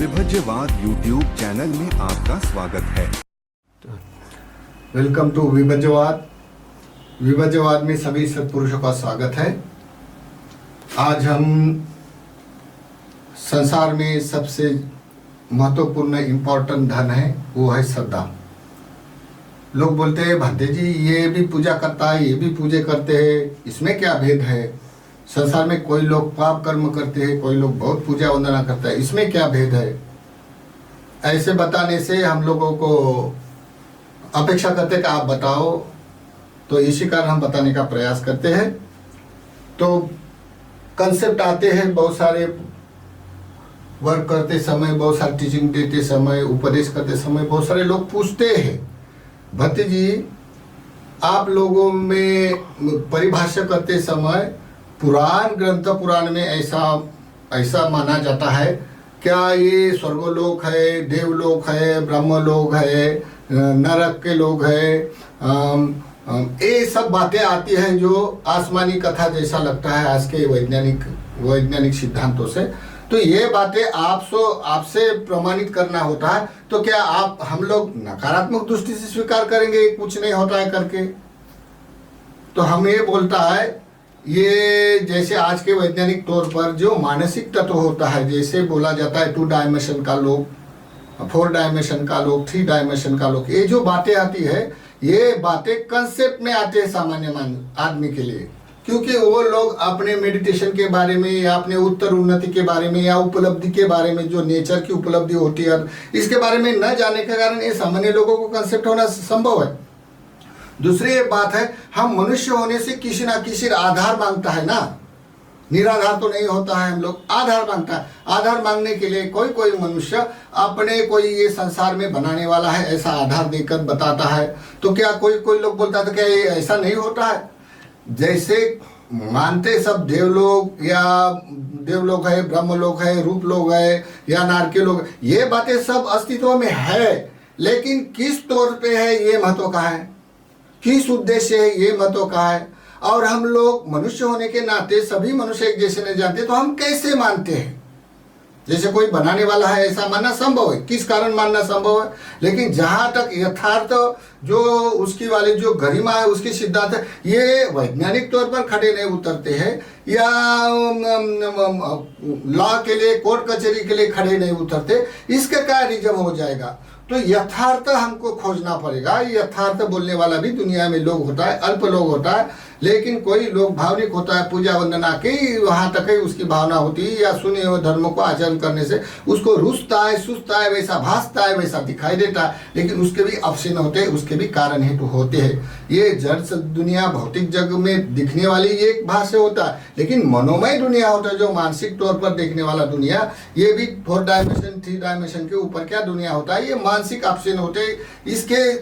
विभज्यवाद YouTube channel में आपका स्वागत है। Welcome to विभज्यवाद। विभज्यवाद में सभी सत्पुरुषों का स्वागत है। आज हम संसार में सबसे महत्वपूर्ण इम्पोर्टेंट धन है, वो है श्रद्धा। लोग बोलते हैं भंते जी ये भी पूजा करता है, ये भी पूजे करते हैं, इसमें क्या भेद है? संसार में कोई लोग पाप कर्म करते हैं, कोई लोग बहुत पूजा वंदना करता है, इसमें क्या भेद है? ऐसे बताने से हम लोगों को अपेक्षा करते कि आप बताओ, तो इसी कारण हम बताने का प्रयास करते हैं। तो कंसेप्ट आते हैं बहुत सारे, वर्क करते समय, बहुत सारे टीचिंग देते समय, उपदेश करते समय बहुत सारे लोग पूछते हैं भट्टी जी आप लोगों में परिभाषा करते समय पुराण में ऐसा माना जाता है, क्या ये स्वर्गलोक है, देवलोक है, ब्रह्मलोक है, नरक के लोग है, ये सब बातें आती हैं जो आसमानी कथा जैसा लगता है आज के वैज्ञानिक सिद्धांतों से। तो ये बातें आपसे प्रमाणित करना होता है, तो क्या हम लोग नकारात्मक दृष्टि से स्वीकार करेंगे कुछ नहीं होता है करके? तो हम ये बोलता है, ये जैसे आज के वैज्ञानिक तौर पर जो मानसिक तत्व होता है, जैसे बोला जाता है 2 डायमेंशन का लोग, 4 डायमेंशन का लोग, 3 डायमेंशन का लोग, ये जो बातें आती है ये बातें कंसेप्ट में आते हैं सामान्य आदमी के लिए, क्योंकि वो लोग अपने मेडिटेशन के बारे में या अपने उत्तर उन्नति के बारे में या उपलब्धि के बारे में, जो नेचर की उपलब्धि होती है, इसके बारे में न जानने के कारण ये सामान्य लोगों को कंसेप्ट होना संभव है। दूसरी एक बात है, हम मनुष्य होने से किसी ना किसी आधार मांगता है ना, निराधार तो नहीं होता है, हम लोग आधार मांगता है। आधार मांगने के लिए कोई मनुष्य अपने कोई ये संसार में बनाने वाला है ऐसा आधार देकर बताता है। तो क्या कोई लोग बोलता है तो क्या ये ऐसा नहीं होता है? जैसे मानते सब देवलोक है, ब्रह्मलोक है, रूप लोग है या नारकी लोग, ये बातें सब अस्तित्व में है, लेकिन किस तौर पे है ये महत्व का है, किस उद्देश्य है ये महत्व का है। और हम लोग मनुष्य होने के नाते सभी मनुष्य एक जैसे नहीं जानते, तो हम कैसे मानते हैं? जैसे कोई बनाने वाला है ऐसा मानना संभव है, किस कारण मानना संभव है, लेकिन जहां तक यथार्थ जो उसकी वाली जो गरिमा है, उसके सिद्धांत है, ये वैज्ञानिक तौर पर खड़े नहीं उतरते हैं या लॉ के लिए, कोर्ट कचहरी के लिए खड़े नहीं उतरते, इसका क्या रीजन हो जाएगा? तो यथार्थ हमको खोजना पड़ेगा। यथार्थ बोलने वाला भी दुनिया में लोग होता है, अल्प लोग होता है, लेकिन कोई लोग भावनिक होता है, पूजा वंदना की वहां तक ही उसकी भावना होती है, या सुने हुए धर्मों को आचरण करने से उसको रुचता है, सुस्ता है, वैसा भासता है, वैसा दिखाई देता है, लेकिन उसके भी अवसर होते हैं, उसके भी कारण हेतु होते हैं। ये जड़ दुनिया भौतिक जग में दिखने वाली ये एक भाष्य होता है, लेकिन मनोमय दुनिया होता है, जो मानसिक तौर पर देखने वाला दुनिया, ये भी 4 डायमेंशन 3 डायमेंशन के ऊपर क्या दुनिया होता है, ये मानसिक अवसर होते। इसके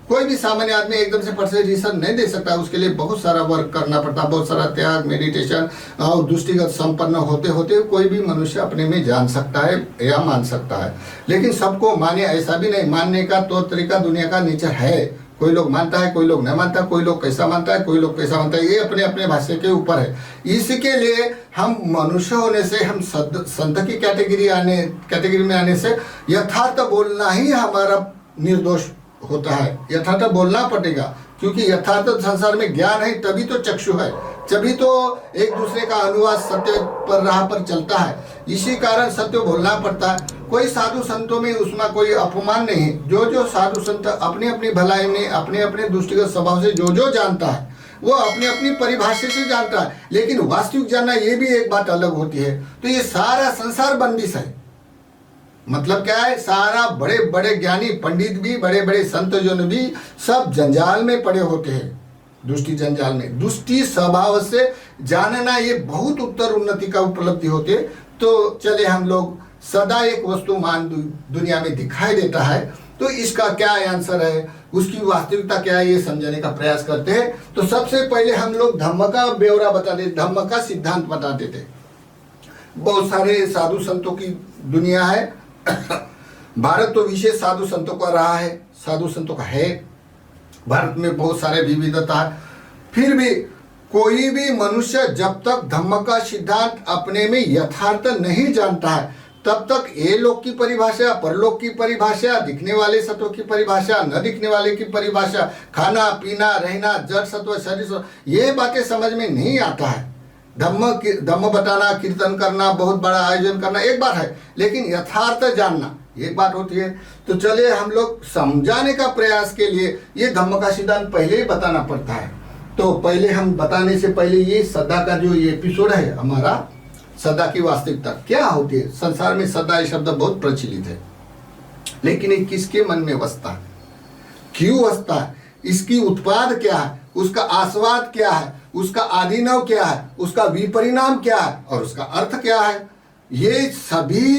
कोई भी सामान्य आदमी एकदम से परसेंट रिसर्च नहीं दे सकता, उसके लिए बहुत सारा वर्क करना पड़ता, बहुत सारा त्याग, मेडिटेशन और दृष्टिगत संपन्न होते होते कोई भी मनुष्य अपने में जान सकता है या मान सकता है। लेकिन सबको माने ऐसा भी नहीं, मानने का तौर तरीका दुनिया का नेचर है, कोई लोग मानता है, कोई लोग नहीं मानता, कोई लोग कैसा मानता है, कोई लोग कैसा मानता है, ये अपने अपने भाष्य के ऊपर है। इसके लिए हम मनुष्य होने से, हम संत की कैटेगरी में आने से यथार्थ बोलना ही हमारा निर्दोष होता है। यथार्थ बोलना पड़ेगा, क्योंकि यथार्थ संसार में ज्ञान है, तभी तो चक्षु है, तभी तो एक दूसरे का अनुवाद सत्य पर राह पर चलता है। इसी कारण सत्य बोलना पड़ता है। कोई साधु संतों में उसमें कोई अपमान नहीं है। जो साधु संत अपनी अपनी भलाई में, अपने अपने दृष्टिगत स्वभाव से जो जानता है, वो अपनी अपनी परिभाषा से जानता है, लेकिन वास्तविक जानना ये भी एक बात अलग होती है। तो ये सारा संसार बंदिश है। मतलब क्या है? सारा बड़े बड़े ज्ञानी पंडित भी, बड़े बड़े संत जन भी सब जंजाल में पड़े होते हैं, दृष्टि जंजाल में। दृष्टि स्वभाव से जानना ये बहुत उत्तर उन्नति का उपलब्धि होती है। तो चले, हम लोग सदा एक वस्तु मान दुनिया में दिखाई देता है, तो इसका क्या आंसर है, उसकी वास्तविकता क्या है, ये समझने का प्रयास करते हैं। तो सबसे पहले हम लोग धम्म का ब्यौरा बता देते, धम्म का सिद्धांत बता देते। बहुत सारे साधु संतों की दुनिया है। भारत तो विशेष साधु संतों का रहा है, साधु संतों का है, भारत में बहुत सारे विविधता है। फिर भी कोई भी मनुष्य जब तक धम्म का सिद्धांत अपने में यथार्थ नहीं जानता है, तब तक ये लोक की परिभाषा, परलोक की परिभाषा, दिखने वाले सत्व की परिभाषा, न दिखने वाले की परिभाषा, खाना पीना रहना, जड़ सत्व शरीर सत्व, ये बातें समझ में नहीं आता है। धम्म बताना, कीर्तन करना, बहुत बड़ा आयोजन करना एक बात है, लेकिन यथार्थ जानना एक बात होती है। तो चलिए हम लोग समझाने का प्रयास के लिए ये धम्म का सिद्धांत पहले ही बताना पड़ता है। तो पहले हम बताने से पहले ये सदा का जो ये एपिसोड है हमारा, सदा की वास्तविकता क्या होती है। संसार में सदा ये शब्द बहुत प्रचलित है, लेकिन ये किसके मन में बसता है, क्यों बसता है, इसकी उत्पाद क्या है, उसका आस्वाद क्या है, उसका आदिनव क्या है, उसका विपरिणाम क्या है और उसका अर्थ क्या है। ये सभी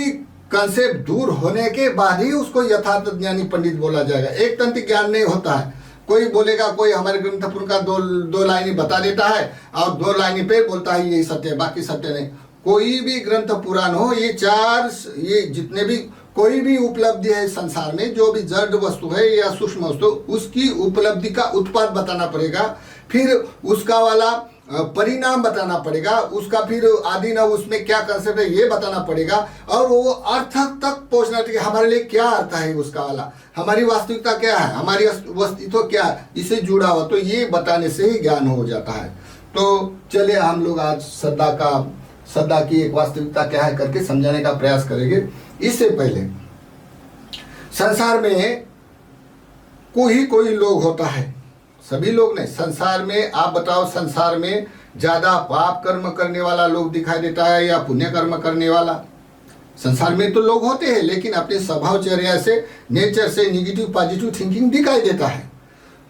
कंसेप्ट दूर होने के बाद ही उसको यथार्थ ज्ञानी पंडित बोला जाएगा। एक तंत्र ज्ञान नहीं होता है। कोई बोलेगा, कोई हमारे ग्रंथ पुराण का दो लाइनें बता देता है और 2 लाइनें पे बोलता है यही सत्य है, बाकी सत्य नहीं। कोई भी ग्रंथ पुराण हो, ये जितने भी कोई भी उपलब्धि है संसार में, जो भी जड़ वस्तु है या सूक्ष्म वस्तु, उसकी उपलब्धि का उत्पाद बताना पड़ेगा, फिर उसका वाला परिणाम बताना पड़ेगा, उसका फिर आदि न उसमें क्या कंसेप्ट है ये बताना पड़ेगा, और वो अर्थ तक पहुंचना चाहिए। हमारे लिए क्या अर्थ है उसका वाला, हमारी वास्तविकता क्या है, हमारी अस्तित्व क्या है, इससे जुड़ा हुआ, तो ये बताने से ही ज्ञान हो जाता है। तो चलिए हम लोग आज सदा की एक वास्तविकता क्या है करके समझाने का प्रयास करेंगे। इससे पहले संसार में कोई लोग होता है, सभी लोग नहीं, संसार में आप बताओ, संसार में ज्यादा पाप कर्म करने वाला लोग दिखाई देता है या पुण्य कर्म करने वाला। संसार में तो लोग होते हैं, लेकिन अपने स्वभावचर्या से, नेचर से निगेटिव पॉजिटिव थिंकिंग दिखाई देता है।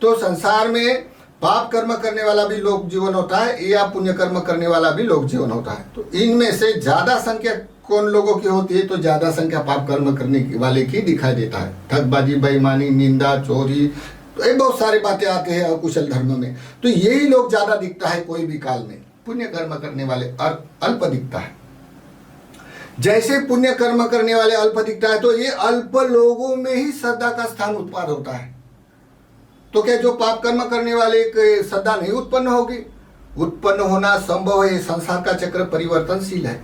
तो संसार में पाप कर्म करने वाला भी लोग जीवन होता है या पुण्य कर्म करने वाला भी लोग जीवन होता है। तो इनमें से ज्यादा संख्या कौन लोगों की होती है, तो ज्यादा संख्या पाप कर्म करने वाले की दिखाई देता है। ठगबाजी, बेईमानी, निंदा, चोरी, तो ये बहुत सारी बातें आते हैं अकुशल धर्म में। तो यही लोग ज्यादा दिखता है कोई भी काल में। पुण्य कर्म करने वाले अल्प दिखता है। जैसे पुण्य कर्म करने वाले अल्प दिखता है, तो ये अल्प लोगों में ही श्रद्धा का स्थान उत्पाद होता है। तो क्या जो पाप कर्म करने वाले श्रद्धा नहीं उत्पन्न होगी? उत्पन्न होना संभव है। संसार का चक्र परिवर्तनशील है,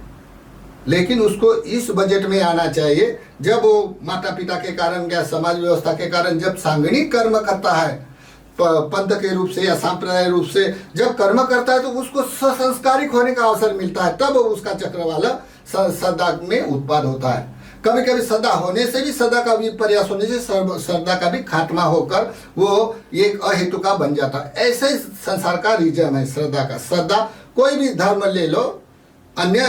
लेकिन उसको इस बजट में आना चाहिए जब वो माता पिता के कारण या समाज व्यवस्था के कारण जब सांगणिक कर्म करता है, पंथ के रूप से या सांप्रदाय रूप से जब कर्म करता है, तो उसको संस्कारिक होने का अवसर मिलता है, तब उसका चक्र वाला श्रद्धा में उत्पाद होता है। कभी कभी श्रद्धा होने से भी, श्रद्धा का भी प्रयास होने से श्रद्धा का भी खात्मा होकर वो एक अहेतु का बन जाता है। ऐसे संसार का रीजन है श्रद्धा का। श्रद्धा कोई भी धर्म ले लो, अन्य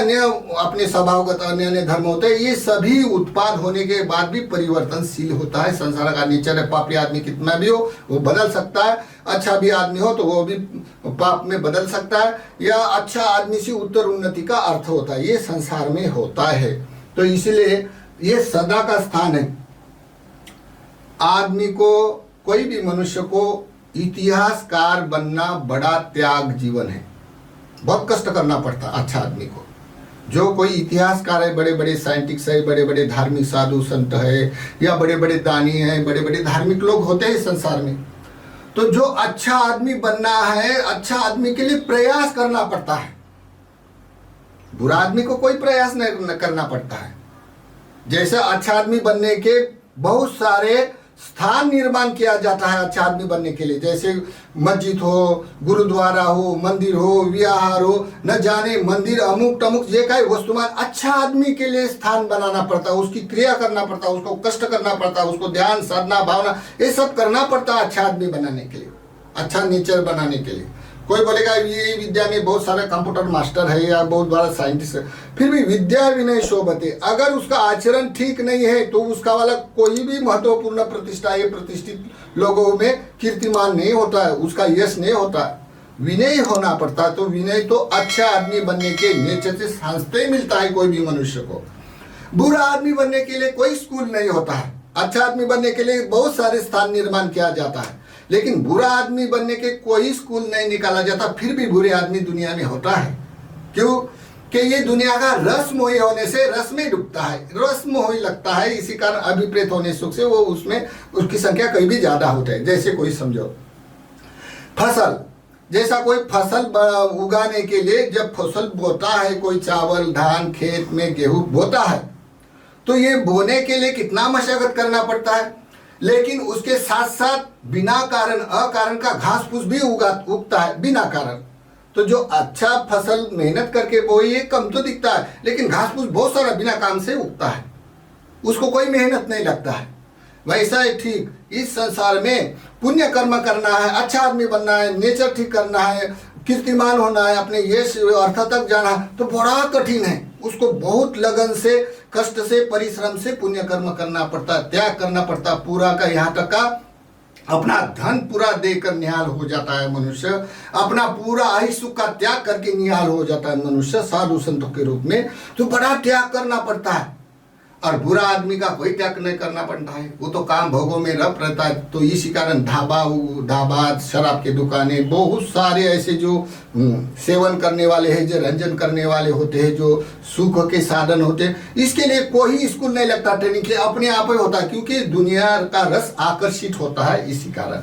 अपने स्वभावगत अन्य धर्म होते हैं, ये सभी उत्पाद होने के बाद भी परिवर्तनशील होता है। संसार का नेचर है, पापी आदमी कितना भी हो वो बदल सकता है, अच्छा भी आदमी हो तो वो भी पाप में बदल सकता है, या अच्छा आदमी से उत्तर उन्नति का अर्थ होता है। ये संसार में होता है। तो इसलिए ये सदा का स्थान है। आदमी को, कोई भी मनुष्य को इतिहासकार बनना बड़ा त्याग जीवन है। बहुत कष्ट करना पड़ता है अच्छा आदमी को। जो कोई इतिहासकार है, बड़े बड़े साइंटिस्ट है, बड़े बड़े धार्मिक साधु संत है, या बड़े बड़े दानी हैं, बड़े बड़े धार्मिक लोग होते हैं संसार में। तो जो अच्छा आदमी बनना है, अच्छा आदमी के लिए प्रयास करना पड़ता है। बुरा आदमी को कोई प्रयास नहीं करना पड़ता है। जैसे अच्छा आदमी बनने के बहुत सारे स्थान निर्माण किया जाता है अच्छा आदमी बनने के लिए, जैसे मस्जिद हो, गुरुद्वारा हो, मंदिर हो, विहार हो, न जाने मंदिर अमुक टमुक ये का वस्तुमान अच्छा आदमी के लिए स्थान बनाना पड़ता है, उसकी क्रिया करना पड़ता है, उसको कष्ट करना पड़ता है, उसको ध्यान साधना भावना ये सब करना पड़ता है अच्छा आदमी बनाने के लिए, अच्छा नेचर बनाने के लिए। कोई बोलेगा ये विद्या में बहुत सारे कंप्यूटर मास्टर है या बहुत बड़ा साइंटिस्ट है, फिर भी विद्या विनय शोभते, अगर उसका आचरण ठीक नहीं है तो उसका वाला कोई भी महत्वपूर्ण प्रतिष्ठा या प्रतिष्ठित लोगों में कीर्तिमान नहीं होता है, उसका यश नहीं होता है। विनय होना पड़ता है। तो विनय तो अच्छा आदमी बनने के नेचर से सांसते मिलता है कोई भी मनुष्य को। बुरा आदमी बनने के लिए कोई स्कूल नहीं होता है। अच्छा आदमी बनने के लिए बहुत सारे स्थान निर्माण किया जाता है, लेकिन बुरा आदमी बनने के कोई स्कूल नहीं निकाला जाता। फिर भी बुरे आदमी दुनिया में होता है। क्यों? कि ये दुनिया का रसमोही होने से रस में डूबता है, रसमोही लगता है, इसी कारण अभिप्रेत होने सुख से वो उसमें उसकी संख्या कहीं भी ज्यादा होती है। जैसे कोई समझो फसल, जैसा कोई फसल उगाने के लिए जब फसल बोता है, कोई चावल धान खेत में गेहूं बोता है, तो ये बोने के लिए कितना मशक्कत करना पड़ता है, लेकिन उसके साथ साथ बिना कारण अकारण का घास फूस भी उगता है बिना कारण। तो जो अच्छा फसल मेहनत करके बोए कम तो दिखता है, लेकिन घास फूस बहुत सारा बिना काम से उगता है, उसको कोई मेहनत नहीं लगता है। वैसा ही ठीक इस संसार में पुण्य कर्म करना है, अच्छा आदमी बनना है, नेचर ठीक करना है, कीर्तिमान होना है, अपने यश अर्थ तक जाना है, तो बड़ा कठिन है। उसको बहुत लगन से, कष्ट से, परिश्रम से पुण्य कर्म करना पड़ता है, त्याग करना पड़ता है पूरा का, यहाँ तक का अपना धन पूरा देकर निहाल हो जाता है मनुष्य, अपना पूरा आयुष सुख का त्याग करके निहाल हो जाता है मनुष्य साधु संतों के रूप में। तो बड़ा त्याग करना पड़ता है, और बुरा आदमी का कोई त्याग नहीं करना पड़ता है, वो तो काम भोगों में रत रहता है। तो इसी कारण ढाबा, शराब की दुकानें, बहुत सारे ऐसे जो सेवन करने वाले हैं, जो रंजन करने वाले होते हैं, जो सुख के साधन होते हैं, इसके लिए कोई स्कूल नहीं लगता, ट्रेनिंग के अपने आप ही होता है, क्योंकि दुनिया का रस आकर्षित होता है इसी कारण।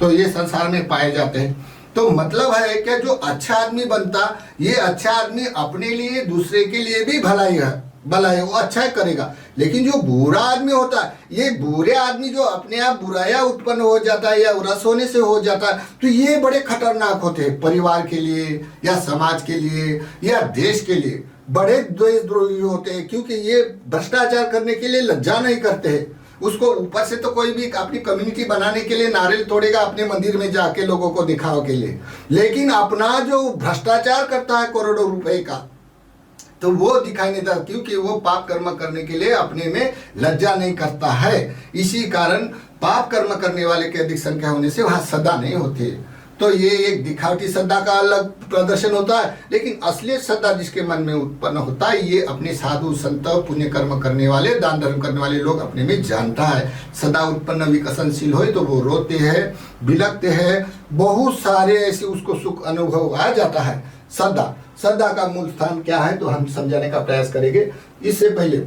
तो ये संसार में पाए जाते हैं। तो मतलब है कि जो अच्छा आदमी बनता, ये अच्छा आदमी अपने लिए, दूसरे के लिए भी भलाई है, वो अच्छा करेगा। लेकिन जो बुरा आदमी होता है, ये बुरे आदमी जो अपने आप बुराया उत्पन्न हो जाता है या रस होने से हो जाता है, तो ये बड़े खतरनाक होते हैं परिवार के लिए या समाज के लिए या देश के लिए। बड़े द्वेषद्रोही होते हैं, क्योंकि ये भ्रष्टाचार करने के लिए लज्जा नहीं करते हैं। उसको ऊपर से तो कोई भी अपनी कम्युनिटी बनाने के लिए नारियल तोड़ेगा अपने मंदिर में जाके लोगों को दिखाओ के लिए, लेकिन अपना जो भ्रष्टाचार करता है करोड़ों रुपए का, तो वो दिखाई नहीं देता, क्योंकि वो पाप कर्म करने के लिए अपने में लज्जा नहीं करता है। इसी कारण पाप कर्म करने वाले की अधिक संख्या होने से वहां श्रद्धा नहीं होती। तो ये एक दिखावटी श्रद्धा का अलग प्रदर्शन होता है, लेकिन असली श्रद्धा जिसके मन में उत्पन्न होता है, ये अपने साधु संत, पुण्य कर्म करने वाले, दान धर्म करने वाले लोग अपने में जानता है। सदा उत्पन्न विकसनशील हो तो वो रोते हैं, बिलकते हैं, बहुत सारे ऐसे उसको सुख अनुभव आ जाता है। श्रद्धा का मूल स्थान क्या है, तो हम समझाने का प्रयास करेंगे। इससे पहले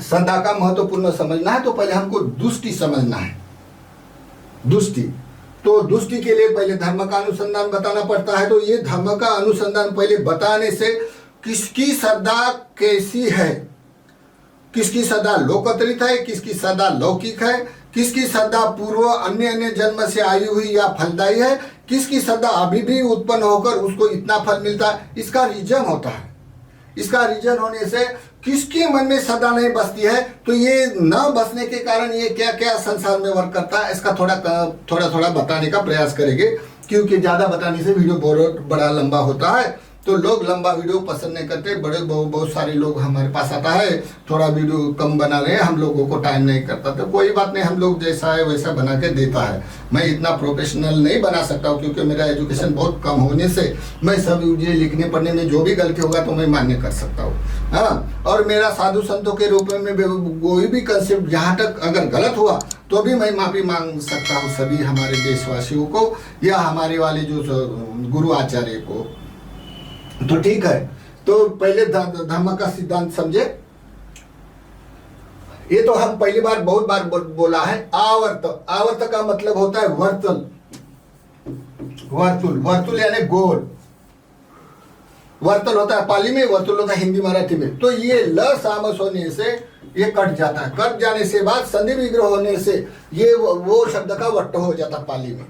श्रद्धा का महत्वपूर्ण समझना है, तो पहले हमको दुष्टि समझना है। दुष्टि, तो दुष्टि के लिए पहले धर्म का अनुसंधान बताना पड़ता है। तो ये धर्म का अनुसंधान पहले बताने से किसकी श्रद्धा कैसी है, किसकी श्रद्धा लोकोत्तरित है, किसकी श्रद्धा लौकिक है, किसकी श्रद्धा पूर्व अन्य जन्म से आई हुई या फलदायी है, किसकी श्रद्धा अभी भी उत्पन्न होकर उसको इतना फल मिलता है, इसका रीजन होता है। इसका रीजन होने से किसके मन में श्रद्धा नहीं बसती है, तो ये न बसने के कारण ये क्या क्या संसार में वर्क करता है, इसका थोड़ा बताने का प्रयास करेंगे। क्योंकि ज़्यादा बताने से वीडियो बहुत बड़ा लंबा होता है, तो लोग लंबा वीडियो पसंद नहीं करते। बहुत सारे लोग हमारे पास आता है, थोड़ा वीडियो कम बना रहे हैं, हम लोगों को टाइम नहीं करता। तो कोई बात नहीं, हम लोग जैसा है वैसा बना के देता है। मैं इतना प्रोफेशनल नहीं बना सकता हूँ, क्योंकि मेरा एजुकेशन बहुत कम होने से मैं सब ये लिखने पढ़ने में जो भी गलती होगा तो मैं मान्य कर सकता हूँ। हाँ, और मेरा साधु संतों के रूप में कोई भी कंसेप्ट जहाँ तक अगर गलत हुआ तो भी मैं माफ़ी मांग सकता हूँ सभी हमारे देशवासियों को या हमारे वाले जो गुरु आचार्य को। तो ठीक है, तो पहले धर्म का सिद्धांत समझे। ये तो हम पहली बार बहुत बार बोला है। आवर्त का मतलब होता है वर्तुल यानी गोल। वर्तुल होता है पाली में, वर्तुल होता है हिंदी मराठी में। तो ये ल सामस होने से ये कट जाता है, कट जाने से बाद संधि विग्रह होने से ये वो शब्द का वट्ट हो जाता पाली में।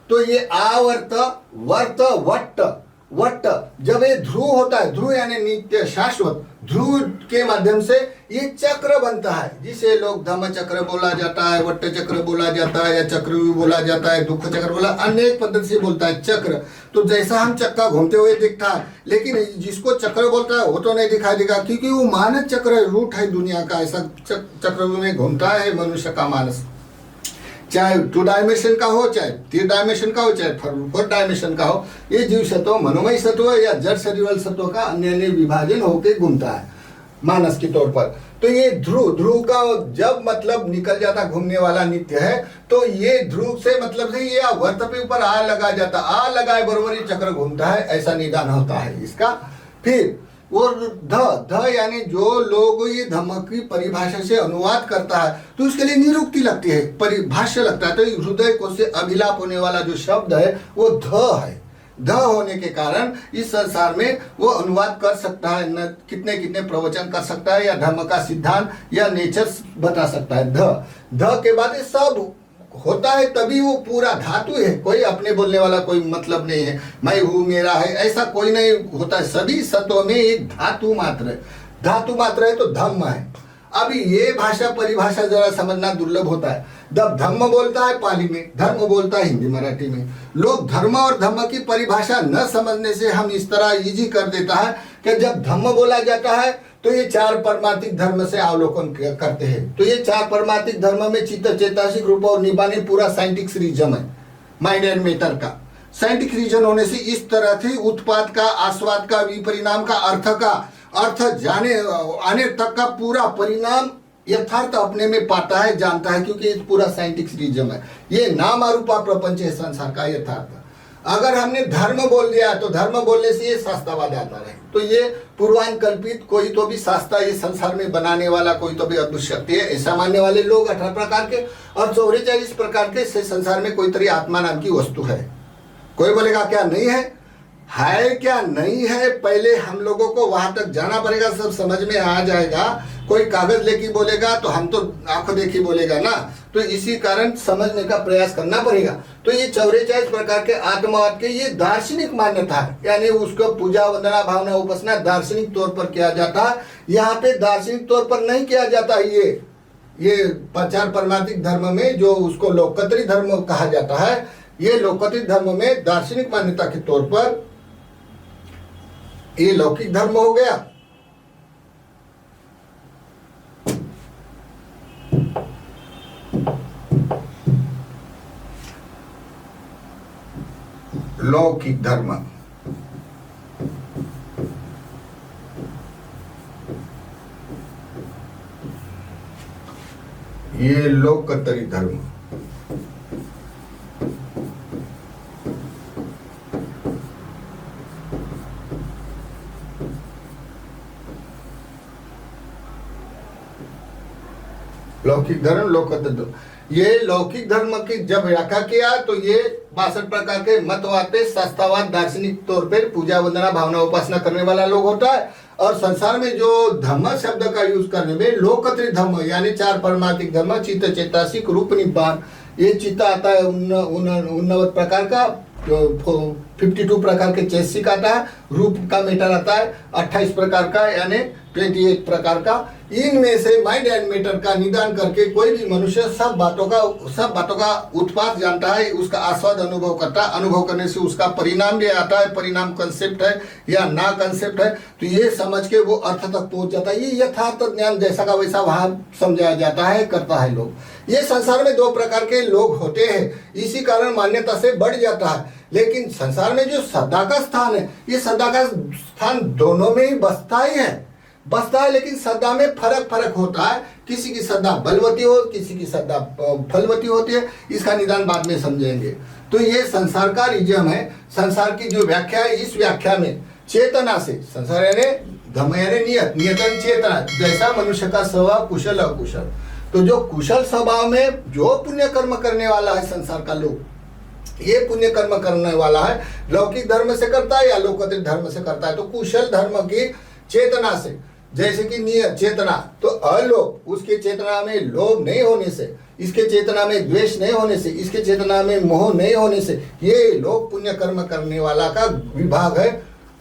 तो ये आवर्त, वर्त, वट्ट जब ये ध्रुव होता है, ध्रुव यानी नित्य शाश्वत, ध्रुव के माध्यम से ये चक्र बनता है, जिसे लोग धम्म चक्र बोला जाता है, वट्ट चक्र बोला जाता है, या चक्र भी बोला जाता है, दुख चक्र बोला, अनेक पद्धति से बोलता है चक्र। तो जैसा हम चक्का घूमते हुए दिखता है, लेकिन जिसको चक्र बोलता है वो तो नहीं दिखाई देगा, क्योंकि वो मानस चक्र रूट है दुनिया का। ऐसा चक्र में घूमता है मनुष्य का मानस, चाहे 2 डायमेंशन का हो, चाहे 3 डायमेंशन का हो, चाहे 4 डायमेंशन का हो। ये जीव सत्व, मनोमय सत्व या जड़ शरीर सत्व का अन्य विभाजन होकर घूमता है मानस के तौर पर। तो ये ध्रुव का जब मतलब निकल जाता घूमने वाला नित्य है, तो ये ध्रुव से मतलब से ये वर्त पे ऊपर आ लगा जाता, आ लगाए बरोबर ये चक्र घूमता है, ऐसा निदान होता है इसका। फिर और ध यानी जो लोग ये धम्म की परिभाषा से अनुवाद करता है तो उसके लिए निरुक्ति लगती है, परिभाष्य लगता है। तो हृदय को से अभिलाप होने वाला जो शब्द है वो ध है। ध होने के कारण इस संसार में वो अनुवाद कर सकता है, न कितने कितने प्रवचन कर सकता है, या धर्म का सिद्धांत या नेचर बता सकता है। ध के बाद ये सब होता है, तभी वो पूरा धातु है। कोई अपने बोलने वाला कोई मतलब नहीं है, मैं हूँ मेरा है ऐसा कोई नहीं होता है। सभी सत्वों में एक धातु मात्र है, धातु मात्र है तो धम्म है। अभी ये भाषा परिभाषा जरा समझना दुर्लभ होता है। जब धम्म बोलता है पाली में, धर्म बोलता है हिंदी मराठी में। लोग धर्म और धम्म की परिभाषा न समझने से हम इस तरह इजी कर देता है कि जब धम्म बोला जाता है तो ये चार परमार्थिक धर्म से अवलोकन करते हैं। तो ये चार परमार्थिक धर्म में चित्त, चेतासिक, रूप और निबानी पूरा साइंटिफिक रीजन है, माइंड एंड मैटर का। साइंटिफिक रीजन होने से इस तरह से उत्पाद का, आस्वाद का, विपरिणाम का, अर्थ जाने आने तक का पूरा परिणाम यथार्थ अपने में पाता है, जानता है, क्योंकि ये पूरा साइंटिफिक रीजन है। ये नाम अरूपा प्रपंच है संसार का यथार्थ। अगर हमने धर्म बोल दिया तो धर्म बोलने से ये शास्त्रवाद आता है। तो ये पूर्वानुकल्पित कोई तो भी शास्त्र ये संसार में बनाने वाला कोई तो भी अद्भुत शक्ति है, ऐसा मानने वाले लोग 18 प्रकार के और 44 प्रकार के से संसार में कोई तरह आत्मा नाम की वस्तु है। कोई बोलेगा क्या नहीं है क्या नहीं है, पहले हम लोगों को वहां तक जाना पड़ेगा, सब समझ में आ जाएगा। कोई कागज लेके बोलेगा तो हम तो आंखों देखी बोलेगा ना, तो इसी कारण समझने का प्रयास करना पड़ेगा। तो ये 44 प्रकार के आत्मवाद के ये दार्शनिक मान्यता है, यानी उसको पूजा वंदना भावना उपासना दार्शनिक तौर पर किया जाता है। यहाँ पे दार्शनिक तौर पर नहीं किया जाता। ये चार परमार्थिक धर्म में जो उसको लोकतरी धर्म कहा जाता है, ये लोकतरी धर्म में दार्शनिक मान्यता के तौर पर ये लौकिक धर्म हो गया। लौकिक धर्म, ये लोकतरी धर्म। लौकिक धर्म, लोकतरी धर्म, ये लौकिक धर्म की जब व्याख्या किया तो ये 62 प्रकार के मतवाद पे शास्त्रवाद दार्शनिक तौर पर पूजा वंदना भावना उपासना करने वाला लोग होता है। और संसार में जो धम्म शब्द का यूज करने में लोकतरी धर्म यानी चार परमार्थिक धर्म, चित्त, चेतासिक, रूप, निब्बान, ये चित्त आता है 89 प्रकार का, 52 प्रकार के चैतसिक आता है, रूप का मैटर आता है 28 प्रकार का यानी 28 प्रकार का। इनमें से माइंड एंड मैटर का निदान करके कोई भी मनुष्य सब बातों का उत्पाद जानता है, उसका आस्वाद अनुभव करता है। अनुभव करने से उसका परिणाम भी आता है, परिणाम कंसेप्ट है या ना कंसेप्ट है, तो ये समझ के वो अर्थ तक पहुंच जाता है। ये यथार्थ ज्ञान जैसा का वैसा वहां समझाया जाता है, करता है लोग। ये संसार में 2 प्रकार के लोग होते हैं, इसी कारण मान्यता से बढ़ जाता है। लेकिन संसार में जो सदा का स्थान है, ये सदा का स्थान दोनों में ही बसता है, लेकिन सदा में फर्क होता है। किसी की सदा बलवती हो, किसी की सदा फलवती होती है, इसका निदान बाद में समझेंगे। तो ये संसार का रिजम है। संसार की जो व्याख्या है, इस व्याख्या में चेतना से, संसार यानी धम्म यानी नियत चेतना, जैसा मनुष्य का स्वभाव कुशल अकुशल, तो जो कुशल स्वभाव में जो पुण्य कर्म करने वाला है संसार का लोग, ये पुण्य कर्म करने वाला है, लौकिक धर्म से करता है या लोकतरी धर्म से करता है। तो कुशल धर्म की चेतना से, जैसे कि नियत चेतना, तो अलोक, उसके चेतना में लोभ नहीं होने से, इसके चेतना में द्वेष नहीं होने से, इसके चेतना में मोह नहीं होने से, ये लोग पुण्य कर्म करने वाला का विभाग है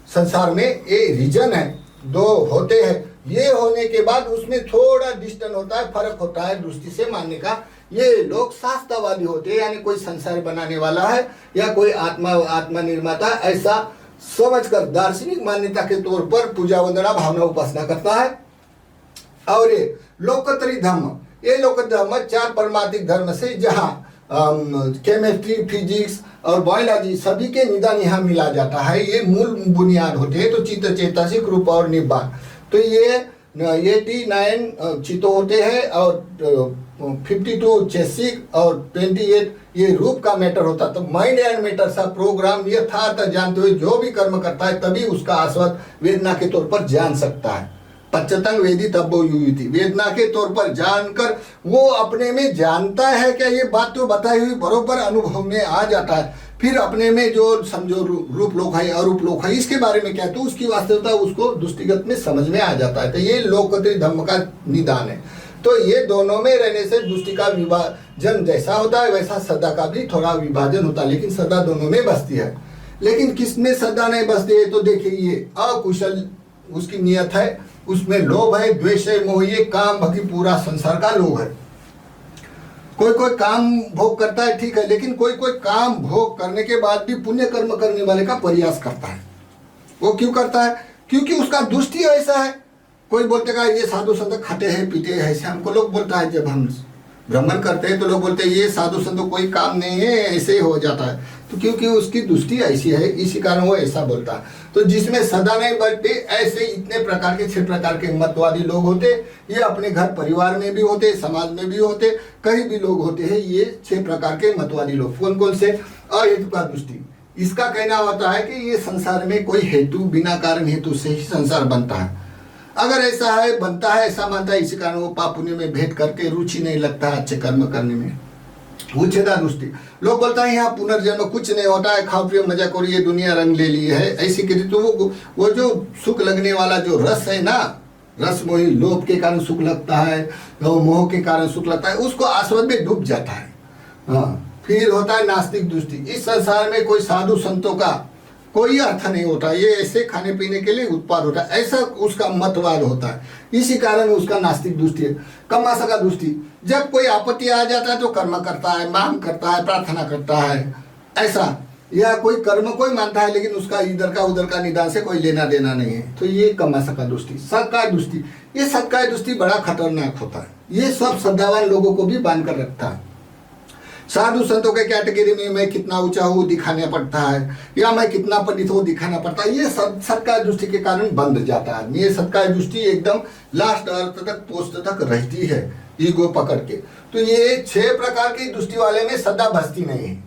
संसार में। ये रीजन है, 2 होते हैं। ये होने के बाद उसमें थोड़ा डिस्टेंस होता है, फर्क होता है दृष्टि से मानने का। ये लोग शास्त्रवादी होते हैं, यानी कोई संसार बनाने वाला है या कोई आत्मा निर्माता, ऐसा समझकर दार्शनिक मान्यता के तौर पर पूजा वंदना भावना उपासना करता है। और ये लोकतरी धर्म, ये लोकतरी धर्म 4 परमार्थिक धर्म से, जहाँ केमिस्ट्री, फिजिक्स और बायोलॉजी सभी के निदान यहाँ मिला जाता है। ये मूल बुनियाद होते हैं। तो चित्त, चेतासिक, रूप और निब्बान, तो ये 89 चित्त होते हैं और 52 चैतसिक और 28 ये रूप का मैटर होता है। तो माइंड एंड मैटर सा प्रोग्राम यथार्थ जानते हुए जो भी कर्म करता है, तभी उसका आस्वाद वेदना के तौर पर जान सकता है। पच्चतंग वेदी तब्बो युति, वेदना के तौर पर जानकर वो अपने में जानता है क्या, ये बात तो बताई हुई बरोबर अनुभव में आ जाता है। फिर अपने में जो समझो रूप लोक है, अरूप लोक है, इसके बारे में क्या है तो उसकी वास्तविकता उसको दृष्टिगत में समझ में आ जाता है। तो ये लोकोत्तरी धम्म का निदान है। तो ये दोनों में रहने से दृष्टि का विभाजन जैसा होता है वैसा श्रद्धा का भी थोड़ा विभाजन होता है, लेकिन श्रद्धा दोनों में बसती है। लेकिन किसमें श्रद्धा नहीं बसती है तो देखिए, ये अकुशल उसकी नियत है, उसमें लोभ है, द्वेष है, मोह, ये काम भक्ति पूरा संसार का लोभ है। कोई कोई काम भोग करता है ठीक है, लेकिन कोई कोई काम भोग करने के बाद भी पुण्य कर्म करने वाले का प्रयास करता है। वो क्यों करता है? क्योंकि उसका दृष्टि ऐसा है। कोई बोलते का ये साधु संत खाते हैं पीते हैं, ऐसे हमको लोग बोलता है। जब हम भ्रमण करते हैं तो लोग बोलते हैं ये साधु संत कोई काम नहीं है, ऐसे ही हो जाता है। तो क्योंकि उसकी दृष्टि ऐसी है, इसी कारण वो ऐसा बोलता है। तो जिसमें सदा नहीं बचते, ऐसे इतने प्रकार के 6 प्रकार के मतवादी लोग होते। ये अपने घर परिवार में भी होते, समाज में भी होते, कहीं भी लोग होते हैं। ये 6 प्रकार के मतवादी लोग कौन कौन से? अहेतु का दृष्टि। इसका कहना होता है कि ये संसार में कोई हेतु, बिना कारण हेतु से ही संसार बनता है। अगर ऐसा है, बनता है, ऐसा मानता है, इसी कारण वो पाप पुण्य में भेद करके रुचि नहीं लगता है अच्छे कर्म करने में। उच्छेदा दृष्टि। लोग बोलता है यहाँ पुनर्जन्म कुछ नहीं होता है, खाओ पियो मजा करो, ये दुनिया रंग ले ली है, ऐसी कहती। तो वो जो सुख लगने वाला जो रस है ना, रस मोही, लोभ के कारण सुख लगता है, मोह के कारण सुख लगता है, उसको आस्वाद में डूब जाता है। हाँ, फिर होता है नास्तिक दृष्टि। इस संसार में कोई साधु संतों का कोई अर्थ नहीं होता, ये ऐसे खाने पीने के लिए उत्पाद होता है, ऐसा उसका मतवाद होता है। इसी कारण उसका नास्तिक दृष्टि है। कर्माशय का दृष्टि। जब कोई आपत्ति आ जाता है तो कर्म करता है, मांग करता है, प्रार्थना करता है, ऐसा। या कोई कर्म कोई मानता है लेकिन उसका इधर का उधर का निदान से कोई लेना देना नहीं है, तो ये कर्माशय का दृष्टि। सत्काय दृष्टि। ये सत्काय दृष्टि बड़ा खतरनाक होता है। ये सब श्रद्धावान लोगों को भी बांध कर रखता है। साधु संतों के कैटेगरी में मैं कितना ऊंचा हूँ दिखाना पड़ता है, या मैं कितना पंडित हूँ दिखाना पड़ता है। ये सत्काय दृष्टि के कारण बंध जाता है। ये सत्काय दृष्टि एकदम लास्ट अर्थ तक, पोस्ट तक रहती है, ईगो पकड़ के। तो ये 6 प्रकार की दृष्टि वाले में श्रद्धा बसती नहीं है।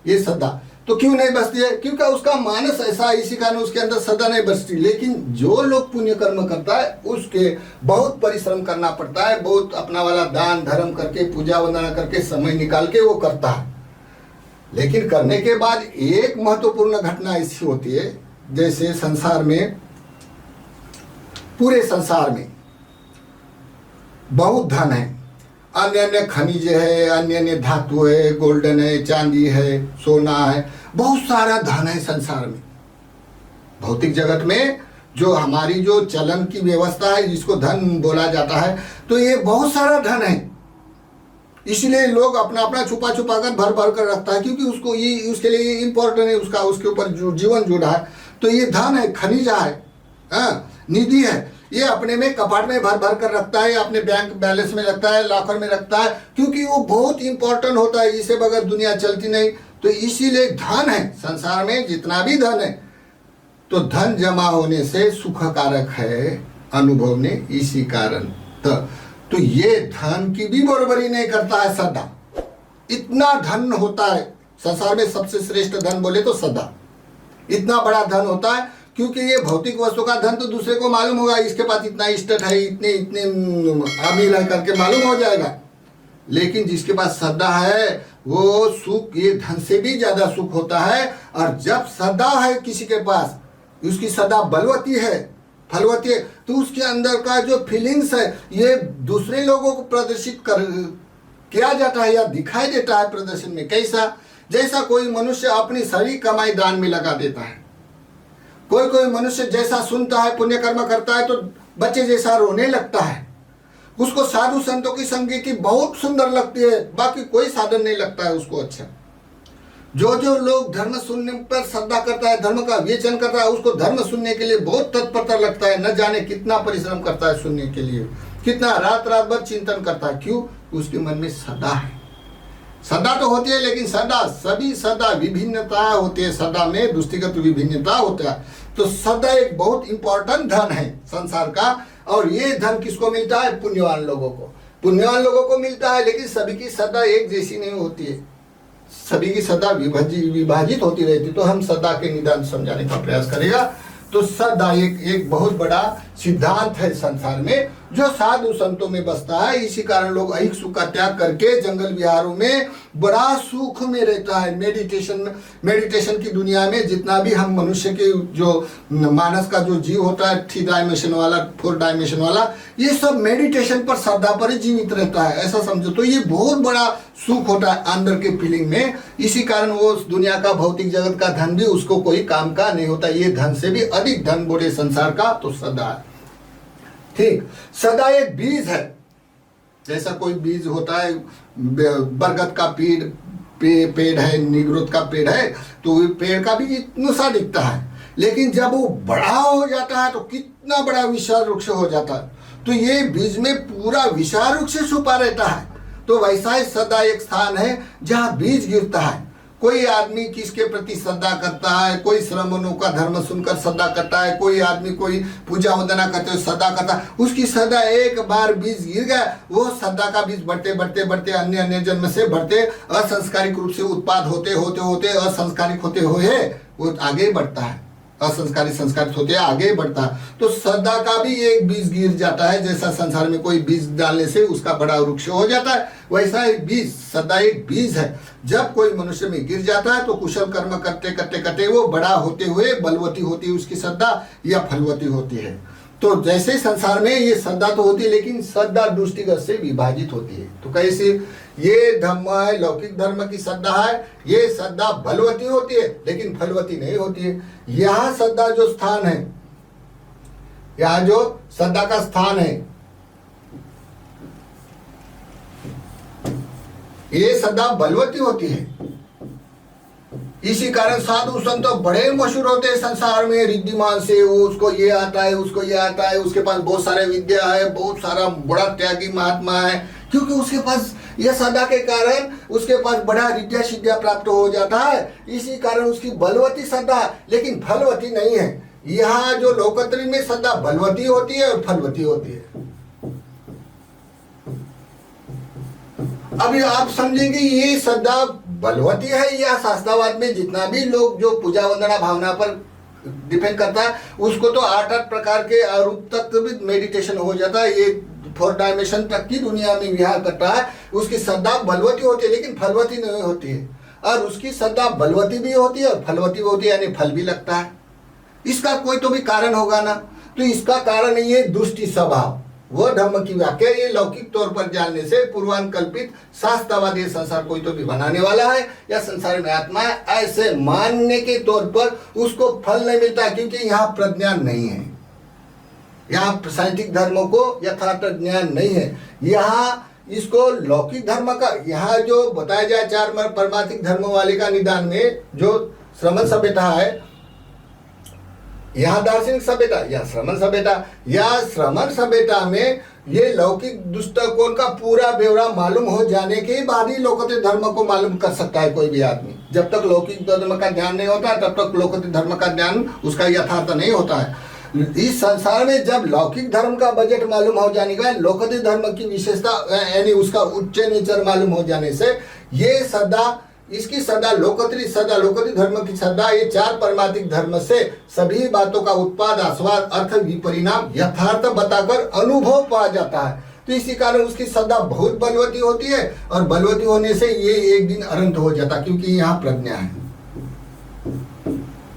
ये श्रद्धा तो क्यों नहीं बसती है? क्योंकि उसका मानस ऐसा, इसी कारण उसके अंदर श्रद्धा नहीं बसती। लेकिन जो लोग पुण्य कर्म करता है उसके बहुत परिश्रम करना पड़ता है, बहुत अपना वाला दान धर्म करके, पूजा वंदना करके, समय निकाल के वो करता है। लेकिन करने के बाद एक महत्वपूर्ण घटना ऐसी होती है, जैसे संसार में, पूरे संसार में बहुत धन है, अन्य अन्य खनिज है, अन्य अन्य धातु है, गोल्डन है, चांदी है, सोना है, बहुत सारा धन है संसार में। भौतिक जगत में जो हमारी जो चलन की व्यवस्था है, जिसको धन बोला जाता है, तो ये बहुत सारा धन है। इसलिए लोग अपना अपना छुपा छुपा कर भर भर कर रखता है, क्योंकि उसको ये, उसके लिए इम्पोर्टेंट है, उसका उसके ऊपर जीवन जुड़ा है। तो ये धन है, खनिज है, निधि है, ये अपने में कपाट में भर भर कर रखता है, अपने बैंक बैलेंस में रखता है, लॉकर में रखता है, क्योंकि वो बहुत इंपॉर्टेंट होता है। इसे बगैर दुनिया चलती नहीं। तो इसीलिए धन है संसार में, जितना भी धन है, तो धन जमा होने से सुखकारक है अनुभव ने, इसी कारण। तो ये धन की भी बराबरी नहीं करता है श्रद्धा। इतना धन होता है संसार में, सबसे श्रेष्ठ धन बोले तो श्रद्धा। इतना बड़ा धन होता है, क्योंकि ये भौतिक वस्तु का धन तो दूसरे को मालूम होगा, इसके पास इतना स्टेट है, इतने इतने अमीर है करके मालूम हो जाएगा। लेकिन जिसके पास श्रद्धा है वो सुख ये धन से भी ज्यादा सुख होता है। और जब श्रद्धा है किसी के पास, उसकी श्रद्धा बलवती है, फलवती है, तो उसके अंदर का जो फीलिंग्स है ये दूसरे लोगों को प्रदर्शित किया जाता है या दिखाई देता है प्रदर्शन में। कैसा? जैसा कोई मनुष्य अपनी सारी कमाई दान में लगा देता है, कोई कोई मनुष्य जैसा सुनता है, पुण्य कर्म करता है, तो बच्चे जैसा रोने लगता है। उसको साधु संतों की संगीति बहुत सुंदर लगती है, बाकी कोई साधन नहीं लगता है उसको अच्छा। जो जो लोग धर्म सुनने पर श्रद्धा करता है, धर्म का विवेचन करता है, उसको धर्म सुनने के लिए बहुत तत्परता लगता है। न जाने कितना परिश्रम करता है सुनने के लिए, कितना रात रात भर चिंतन करता है। क्यों? उसके मन में श्रद्धा है। श्रद्धा तो होती है, लेकिन श्रद्धा, सभी श्रद्धा विभिन्नता होती है, श्रद्धा में दृष्टिगत विभिन्नता होता है। तो श्रद्धा एक बहुत इंपॉर्टेंट धन है संसार का। और ये धन किसको मिलता है? पुण्यवान लोगों को। पुण्यवान लोगों को मिलता है, लेकिन सभी की श्रद्धा एक जैसी नहीं होती है, सभी की श्रद्धा विभाजित होती रहती है। तो हम श्रद्धा के निदान समझाने का प्रयास करेगा। तो श्रद्धा एक बहुत बड़ा सिद्धांत है संसार में, जो साधु संतों में बसता है। इसी कारण लोग ऐहिक सुख का त्याग करके जंगल विहारों में बड़ा सुख में रहता है। मेडिटेशन की दुनिया में जितना भी हम मनुष्य के जो मानस का जो जीव होता है 3 डायमेंशन वाला 4 डायमेंशन वाला, ये सब मेडिटेशन पर श्रद्धा पर ही जीवित रहता है, ऐसा समझो। तो ये बहुत बड़ा सुख होता है अंदर के फीलिंग में। इसी कारण वो उस दुनिया का भौतिक जगत का धन भी उसको कोई काम का नहीं होता। ये धन से भी अधिक धन बोले संसार का तो श्रद्धा है। ठीक, श्रद्धा एक बीज है। जैसा कोई बीज होता है, बरगद का पेड़ है, निग्रोध का पेड़ है, तो पेड़ का भी इतना सा दिखता है, लेकिन जब वो बड़ा हो जाता है तो कितना बड़ा विशाल वृक्ष हो जाता है। तो ये बीज में पूरा विशाल वृक्ष छुपा रहता है। तो वैसा ही श्रद्धा एक स्थान है जहाँ बीज गिरता है। कोई आदमी किसके प्रति श्रद्धा करता है, कोई श्रमणों का धर्म सुनकर श्रद्धा करता है, कोई आदमी कोई पूजा वंदना करते हुए श्रद्धा करता है, उसकी श्रद्धा एक बार बीज गिर गया, वो श्रद्धा का बीज बढ़ते बढ़ते बढ़ते अन्य जन्म से बढ़ते असंस्कारिक रूप से उत्पाद होते होते होते असंस्कारिक होते हुए वो आगे बढ़ता है, असंस्कारित संस्कारित होते आगे बढ़ता है। तो श्रद्धा का भी एक बीज गिर जाता है। जैसा संसार में कोई बीज डालने से उसका बड़ा वृक्ष हो जाता है, वैसा एक बीज, श्रद्धा एक बीज है। जब कोई मनुष्य में गिर जाता है तो कुशल कर्म करते करते करते वो बड़ा होते हुए बलवती होती है उसकी श्रद्धा, या फलवती होती है। तो जैसे संसार में ये श्रद्धा तो होती है, लेकिन श्रद्धा दृष्टिगत से विभाजित होती है। तो कैसे ये धर्म है, लौकिक धर्म की श्रद्धा है, ये श्रद्धा बलवती होती है लेकिन फलवती नहीं होती है। यहाँ श्रद्धा जो स्थान है, यहाँ जो श्रद्धा का स्थान है, ये श्रद्धा बलवती होती है। इसी कारण साधु संत तो बड़े मशहूर होते हैं संसार में, रिद्धिमान से, उसको ये आता है, उसको ये आता है, उसके पास बहुत सारे विद्या है, बहुत सारा बड़ा त्यागी महात्मा है, क्योंकि उसके पास यह श्रद्धा के कारण उसके पास बड़ा रिद्या सिद्धिया प्राप्त हो जाता है। इसी कारण उसकी बलवती श्रद्धा, लेकिन फलवती नहीं है। यहाँ जो लोकत्री में श्रद्धा बलवती होती है और फलवती होती है। अभी आप समझेंगे ये श्रद्धा बलवती है या शास्त्रावाद में जितना भी लोग जो पूजा वंदना भावना पर डिपेंड करता है, उसको तो 8 प्रकार के रूप तक भी मेडिटेशन हो जाता है, ये 4 डायमेंशन तक की दुनिया में विहार करता है, उसकी श्रद्धा बलवती होती है लेकिन फलवती नहीं होती है। और उसकी श्रद्धा बलवती भी होती है और फलवती होती है, यानी फल भी लगता है। इसका कोई तो भी कारण होगा ना। तो इसका कारण ये दुष्टि स्वभाव, वो धर्म की व्याख्या ये लौकिक तौर पर जानने से पूर्वानुकल्पित शास्त्रवादी संसार कोई तो भी बनाने वाला है या संसार में आत्मा है, ऐसे मानने के तौर पर उसको फल नहीं मिलता, क्योंकि यहाँ प्रज्ञान नहीं है। यहाँ साइंटिफिक धर्मों को यथार्थ ज्ञान नहीं है। यहाँ इसको लौकिक धर्म का, यहाँ जो बताया जाए 4 परमार्थिक धर्मों वाले का निदान में जो श्रमण सभ्यता है, यहाँ दार्शनिक सभ्यता या श्रमण सभ्यता, या श्रमण सभ्यता में ये लौकिक दृष्टिकोण का पूरा ब्यौरा मालूम हो जाने के बाद ही लौकिक धर्म को मालूम कर सकता है कोई भी आदमी। जब तक लौकिक धर्म का ज्ञान नहीं होता तब तक लौकिक धर्म का ज्ञान उसका यथार्थ नहीं होता है। इस संसार में जब लौकिक धर्म का बजट मालूम हो जाने के बाद लौकिक धर्म की विशेषता यानी उसका उच्च नेचर मालूम हो जाने से ये श्रद्धा, इसकी श्रद्धा लोकोत्तरी श्रद्धा, लोकोत्तरी धर्म की श्रद्धा, ये 4 परमार्थिक धर्म से सभी बातों का उत्पाद आस्वाद अर्थ विपरिणाम यथार्थ बताकर अनुभव पाया जाता है। तो इसी कारण उसकी श्रद्धा बहुत बलवती होती है और बलवती होने से ये एक दिन अनंत हो जाता, क्योंकि यहाँ प्रज्ञा है।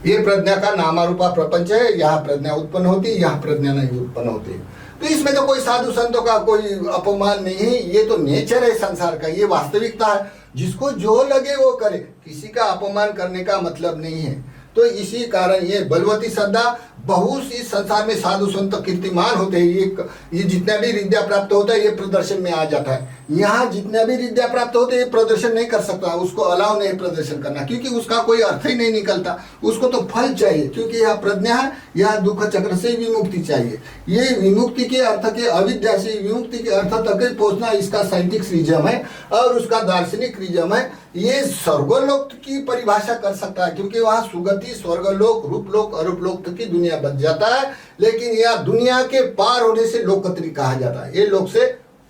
ये प्रज्ञा का नामारूपा प्रपंच है। यहाँ प्रज्ञा उत्पन्न होती है, यहाँ प्रज्ञा नहीं उत्पन्न होती। तो इसमें तो कोई साधु संतों का कोई अपमान नहीं है, ये तो नेचर है संसार का, ये वास्तविकता है। जिसको जो लगे वो करे, किसी का अपमान करने का मतलब नहीं है। तो इसी कारण ये बलवती श्रद्धा बहुत इस संसार में साधु संत कीर्तिमान होते हैं। ये जितना भी विद्या प्राप्त होता है ये प्रदर्शन में आ जाता है। यहाँ जितना भी विद्या प्राप्त होते हैं ये प्रदर्शन नहीं कर सकता, उसको अलाउ नहीं प्रदर्शन करना, क्योंकि उसका कोई अर्थ ही नहीं निकलता। उसको तो फल चाहिए, क्योंकि यह प्रज्ञा है, यह दुख चक्र से विमुक्ति चाहिए। ये विमुक्ति के अर्थ के, अविद्या से विमुक्ति के अर्थ तक पहुंचना इसका साइंटिफिक रीजन है और उसका दार्शनिक रीजन है। ये स्वर्गलोक की परिभाषा कर सकता है, क्योंकि वहाँ सुगति, स्वर्गलोक, रूपलोक, अरूपलोक तक की दुनिया बच जाता है। लेकिन यह दुनिया के पार होने से लोकत्री कहा जाता है। ये लोक से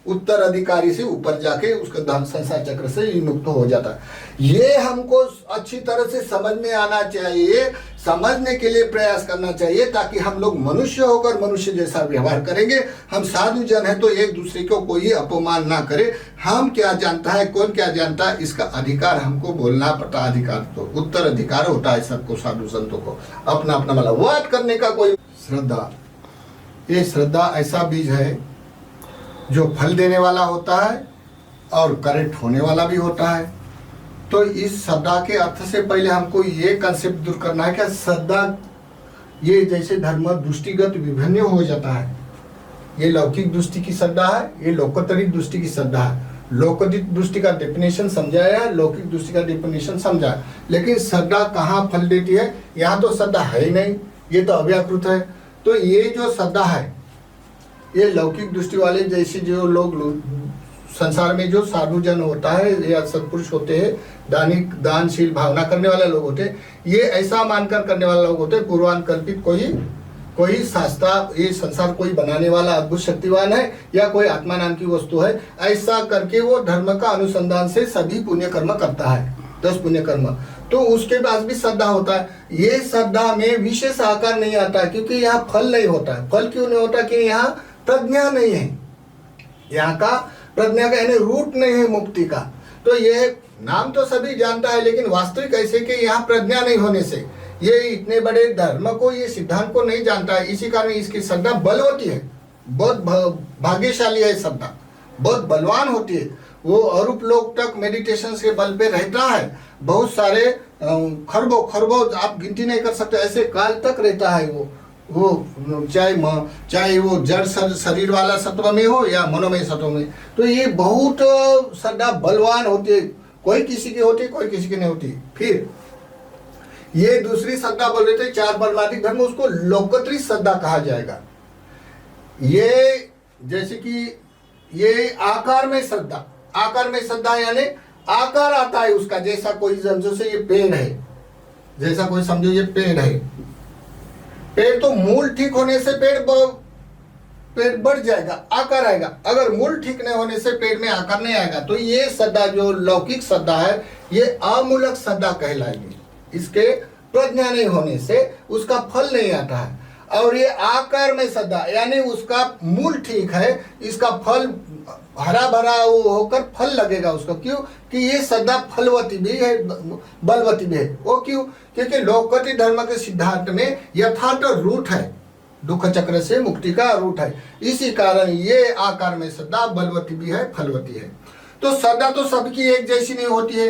उत्तराधिकारी से ऊपर जाके उसका धन संसार चक्र से विमुक्त हो जाता है। ये हमको अच्छी तरह से समझ में आना चाहिए, समझने के लिए प्रयास करना चाहिए, ताकि हम लोग मनुष्य होकर मनुष्य जैसा व्यवहार करेंगे। हम साधु जन है तो एक दूसरे को कोई अपमान ना करे। हम क्या जानता है, कौन क्या जानता है, इसका अधिकार हमको बोलना पड़ता। अधिकार तो उत्तराधिकार होता है सबको, साधु संतों को अपना अपना वाला वाद करने का कोई। श्रद्धा, ये श्रद्धा ऐसा बीज है जो फल देने वाला होता है और करेक्ट होने वाला भी होता है। तो इस श्रद्धा के अर्थ से पहले हमको ये कंसेप्ट दूर करना है कि श्रद्धा ये जैसे धर्म दृष्टिगत विभिन्न हो जाता है। ये लौकिक दृष्टि की श्रद्धा है, ये लोकोत्तरिक दृष्टि की श्रद्धा है। लौकिक दृष्टि का डेफिनेशन समझाया है, लौकिक दृष्टि का डेफिनेशन समझा, लेकिन श्रद्धा कहाँ फल देती है? यहाँ तो श्रद्धा है ही नहीं, ये तो अव्याकृत है। तो ये जो श्रद्धा है, ये लौकिक दृष्टि वाले जैसे जो लोग संसार में जो साधु जन होता है या सत्पुरुष होते हैं, दानशील भावना करने वाले लोग होते हैं, ये ऐसा मानकर करने वाले लोग होते हैं पूर्वान कल्पित कोई शास्त्रा, ये संसार कोई बनाने वाला अद्भुत शक्तिवान है या कोई आत्मा नाम की वस्तु है, ऐसा करके वो धर्म का अनुसंधान से सभी पुण्य कर्म करता है, 10 पुण्य कर्म। तो उसके पास भी श्रद्धा होता है। ये श्रद्धा में विशेष आकार नहीं आता है, क्योंकि यहाँ फल नहीं होता है। फल क्यों नहीं होता? कि यहाँ प्रज्ञा नहीं है, यहाँ का प्रज्ञा का यानी रूट नहीं है मुक्ति का। तो ये नाम तो सभी जानता है, लेकिन वास्तविक ऐसे कि यहाँ प्रज्ञा नहीं होने से ये इतने बड़े धर्म को, ये सिद्धांत को नहीं जानता है। इसी कारण इसकी श्रद्धा बलवती है, बहुत भाग्यशाली है श्रद्धा, बहुत बलवान होती है। वो अरूप लोक तक मेडिटेशन के बल पे रहता है। बहुत सारे खरबों आप गिनती नहीं कर सकते, ऐसे काल तक रहता है वो चाहे वो जड़ शरीर वाला सत्व में हो या मनोमय सत्व में। तो ये बहुत श्रद्धा बलवान होती है, कोई किसी की होती है, कोई किसी की नहीं होती। फिर ये दूसरी श्रद्धा बोल रहे थे 4 परमार्थिक धर्म, उसको लोकोत्तरी श्रद्धा कहा जाएगा। ये जैसे कि ये आकार में श्रद्धा, आकार में श्रद्धा यानी आकार आता है उसका, जैसा कोई समझो से ये पेड़ है, जैसा कोई समझो ये पेड़ है, पेड़ तो मूल ठीक होने से पेड़ बढ़ जाएगा, आकार आएगा। अगर मूल ठीक नहीं होने से पेड़ में आकार नहीं आएगा। तो ये श्रद्धा जो लौकिक श्रद्धा है, ये अमूलक श्रद्धा कहलाएगी। इसके प्रज्ञा नहीं होने से उसका फल नहीं आता है। और ये आकार में श्रद्धा यानी उसका मूल ठीक है, इसका फल हरा भरा होकर फल लगेगा उसको। क्यों? कि ये श्रद्धा फलवती भी है, बलवती भी है। वो क्यों? क्योंकि लोकोत्तरी धर्म के सिद्धांत में यथार्थ रूट है, दुख चक्र से मुक्ति का रूट है। इसी कारण ये आकार में श्रद्धा बलवती भी है, फलवती है। तो श्रद्धा तो सबकी एक जैसी नहीं होती है।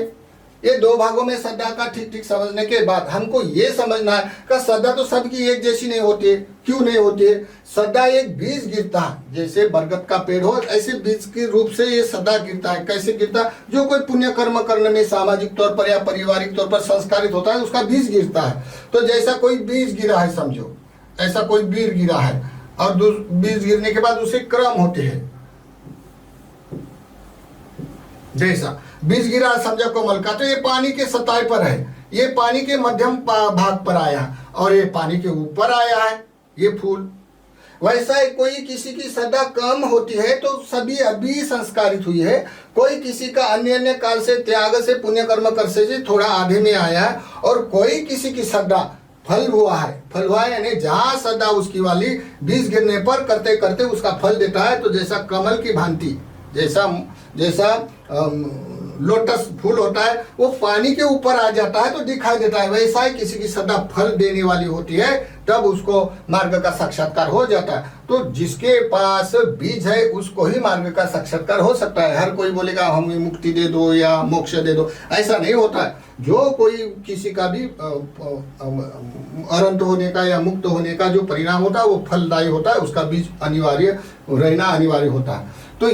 ये 2 भागों में श्रद्धा का ठीक ठीक समझने के बाद हमको ये समझना है कि श्रद्धा तो सबकी एक जैसी नहीं होती है। क्यों नहीं होती है? श्रद्धा एक बीज गिरता है, जैसे बरगद का पेड़ हो ऐसे बीज के रूप से ये श्रद्धा गिरता है। कैसे गिरता है? जो कोई पुण्य कर्म करने में सामाजिक तौर पर या पारिवारिक तौर पर संस्कारित होता है, उसका बीज गिरता है। तो जैसा कोई बीज गिरा है, समझो ऐसा कोई बीज गिरा है, और बीज गिरने के बाद उसे क्रम होते हैं। जैसा बीज गिरा समझा कोमल का, तो ये पानी के सतह पर है, ये पानी के मध्यम भाग पर आया और ये पानी के ऊपर आया है ये फूल। वैसा ही कोई किसी की श्रद्धा कम होती है तो सभी अभी संस्कारित हुई है, कोई किसी का अन्य काल से त्याग से पुण्य कर्म कर से थोड़ा आधे में आया है, और कोई किसी की श्रद्धा फल हुआ है यानी जहां श्रद्धा उसकी वाली बीज गिरने पर करते करते उसका फल देता है। तो जैसा कमल की भांति, जैसा लोटस फूल होता है, वो पानी के ऊपर आ जाता है तो दिखाई देता है, वैसा ही किसी की श्रद्धा फल देने वाली होती है, तब उसको मार्ग का साक्षात्कार हो जाता है। तो जिसके पास बीज है उसको ही मार्ग का साक्षात्कार हो सकता है। हर कोई बोलेगा हमें मुक्ति दे दो या मोक्ष दे दो, ऐसा नहीं होता है। जो कोई किसी का भी अनंत होने का या मुक्त होने का जो परिणाम होता है वो फलदायी होता है, उसका बीज अनिवार्य रहना अनिवार्य होता है। तो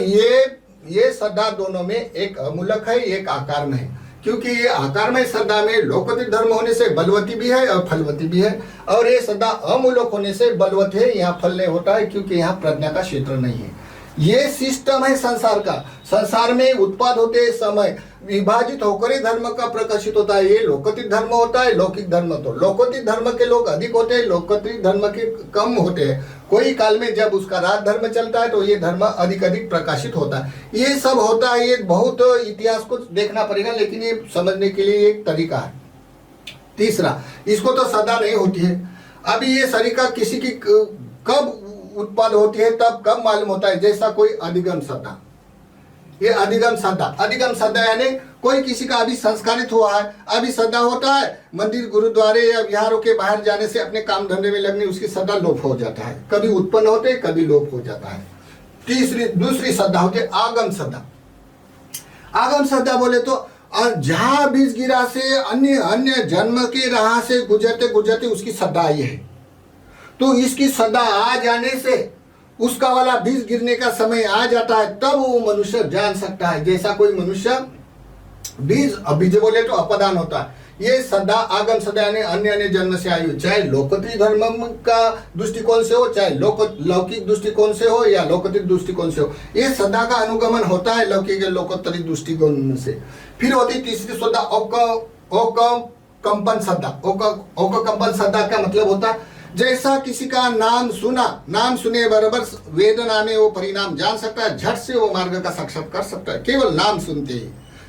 ये श्रद्धा दोनों में एक अमूलक है, एक आकार में है। क्योंकि ये आकार में श्रद्धा में लोकोत्तरी धर्म होने से बलवती भी है और फलवती भी है, और ये श्रद्धा अमूलक होने से बलवत है, यहाँ फल नहीं होता है क्योंकि यहाँ प्रज्ञा का क्षेत्र नहीं है। ये सिस्टम है संसार का। संसार में उत्पाद होते समय विभाजित होकर ही धर्म का प्रकाशित होता है। ये लोकोत्तरी धर्म होता है, लौकिक धर्म। तो लोकोत्तरी धर्म के लोग अधिक होते हैं, लोकोत्तरी धर्म के कम होते हैं। कोई काल में जब उसका राज धर्म चलता है तो ये धर्म अधिक अधिक प्रकाशित होता है। ये सब होता है, ये बहुत इतिहास को देखना पड़ेगा, लेकिन ये समझने के लिए एक तरीका है। तीसरा, इसको तो सदा नहीं होती है। अभी ये सरिका किसी की कब उत्पन्न होती है तब कब मालूम होता है, जैसा कोई अधिगम सदा। ये अधिगम सदा यानी कोई किसी का अभी संस्कारित हुआ है, अभी सदा होता है, मंदिर गुरुद्वारे या विहारों के बाहर जाने से अपने काम धंधे में लगने उसकी सदा लोप हो जाता है, कभी उत्पन्न होते कभी लोप हो जाता है। दूसरी सदा होती है आगम सदा। आगम सदा बोले तो जहां बीज गिरा से अन्य जन्म के राह से गुजरते गुजरते उसकी सदा आई है, तो इसकी सदा आ जाने से उसका वाला बीज गिरने का समय आ जाता है, तब वो मनुष्य जान सकता है। जैसा कोई मनुष्य बीज बोले तो अपदान होता है। ये सदा आगम सदा यानी अन्य अन्य जन्म से आई हो, चाहे लोकोत्तरी धर्म का दृष्टिकोण से हो, चाहे लौकिक दृष्टिकोण से हो या लोकोत्तरी दृष्टिकोण से हो, ये सदा का अनुगमन होता है लौकिक लोकोत्तरी दृष्टिकोण से। फिर होती तीसरी सदा कंपन सदा। कंपन सदा का मतलब होता है जैसा किसी का नाम सुने बराबर वेदना में वो परिणाम जान सकता है, झट से वो मार्ग का साक्षात कर सकता है केवल नाम सुनते ही।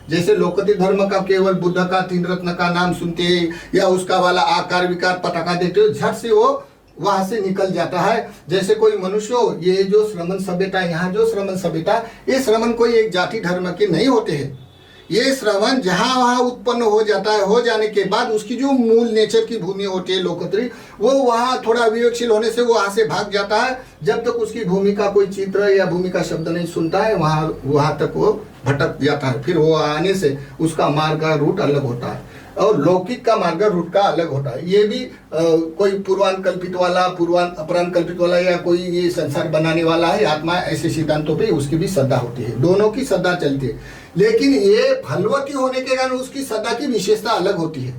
जैसे लोकोत्तरी धर्म का केवल बुद्ध का 3 रत्न का नाम सुनते ही या उसका वाला आकार विकार पटाखा देते हो, झट से वो वहां से निकल जाता है। जैसे कोई मनुष्य हो, ये जो श्रमण सभ्यता, यहाँ जो श्रमण सभ्यता, ये श्रमण कोई एक जाति धर्म के नहीं होते हैं। ये श्रवण जहां वहां उत्पन्न हो जाता है, हो जाने के बाद उसकी जो मूल नेचर की भूमि होती है लोकोत्तरी, वो वहां थोड़ा विवेकशील होने से वो वहां से भाग जाता है। जब तक उसकी भूमि का कोई चित्र या भूमि का शब्द नहीं सुनता है, वहां तक वो भटक जाता है। फिर वो आने से उसका मार्ग का रूट अलग होता है और लौकिक का मार्ग रूट का अलग होता है। ये भी कोई पूर्वान कल्पित वाला, अपरान कल्पित वाला या कोई ये संसार बनाने वाला है आत्मा, ऐसे सिद्धांतों पे उसकी भी श्रद्धा होती है। दोनों की श्रद्धा चलती है, लेकिन ये फलवती होने के कारण उसकी श्रद्धा की विशेषता अलग होती है।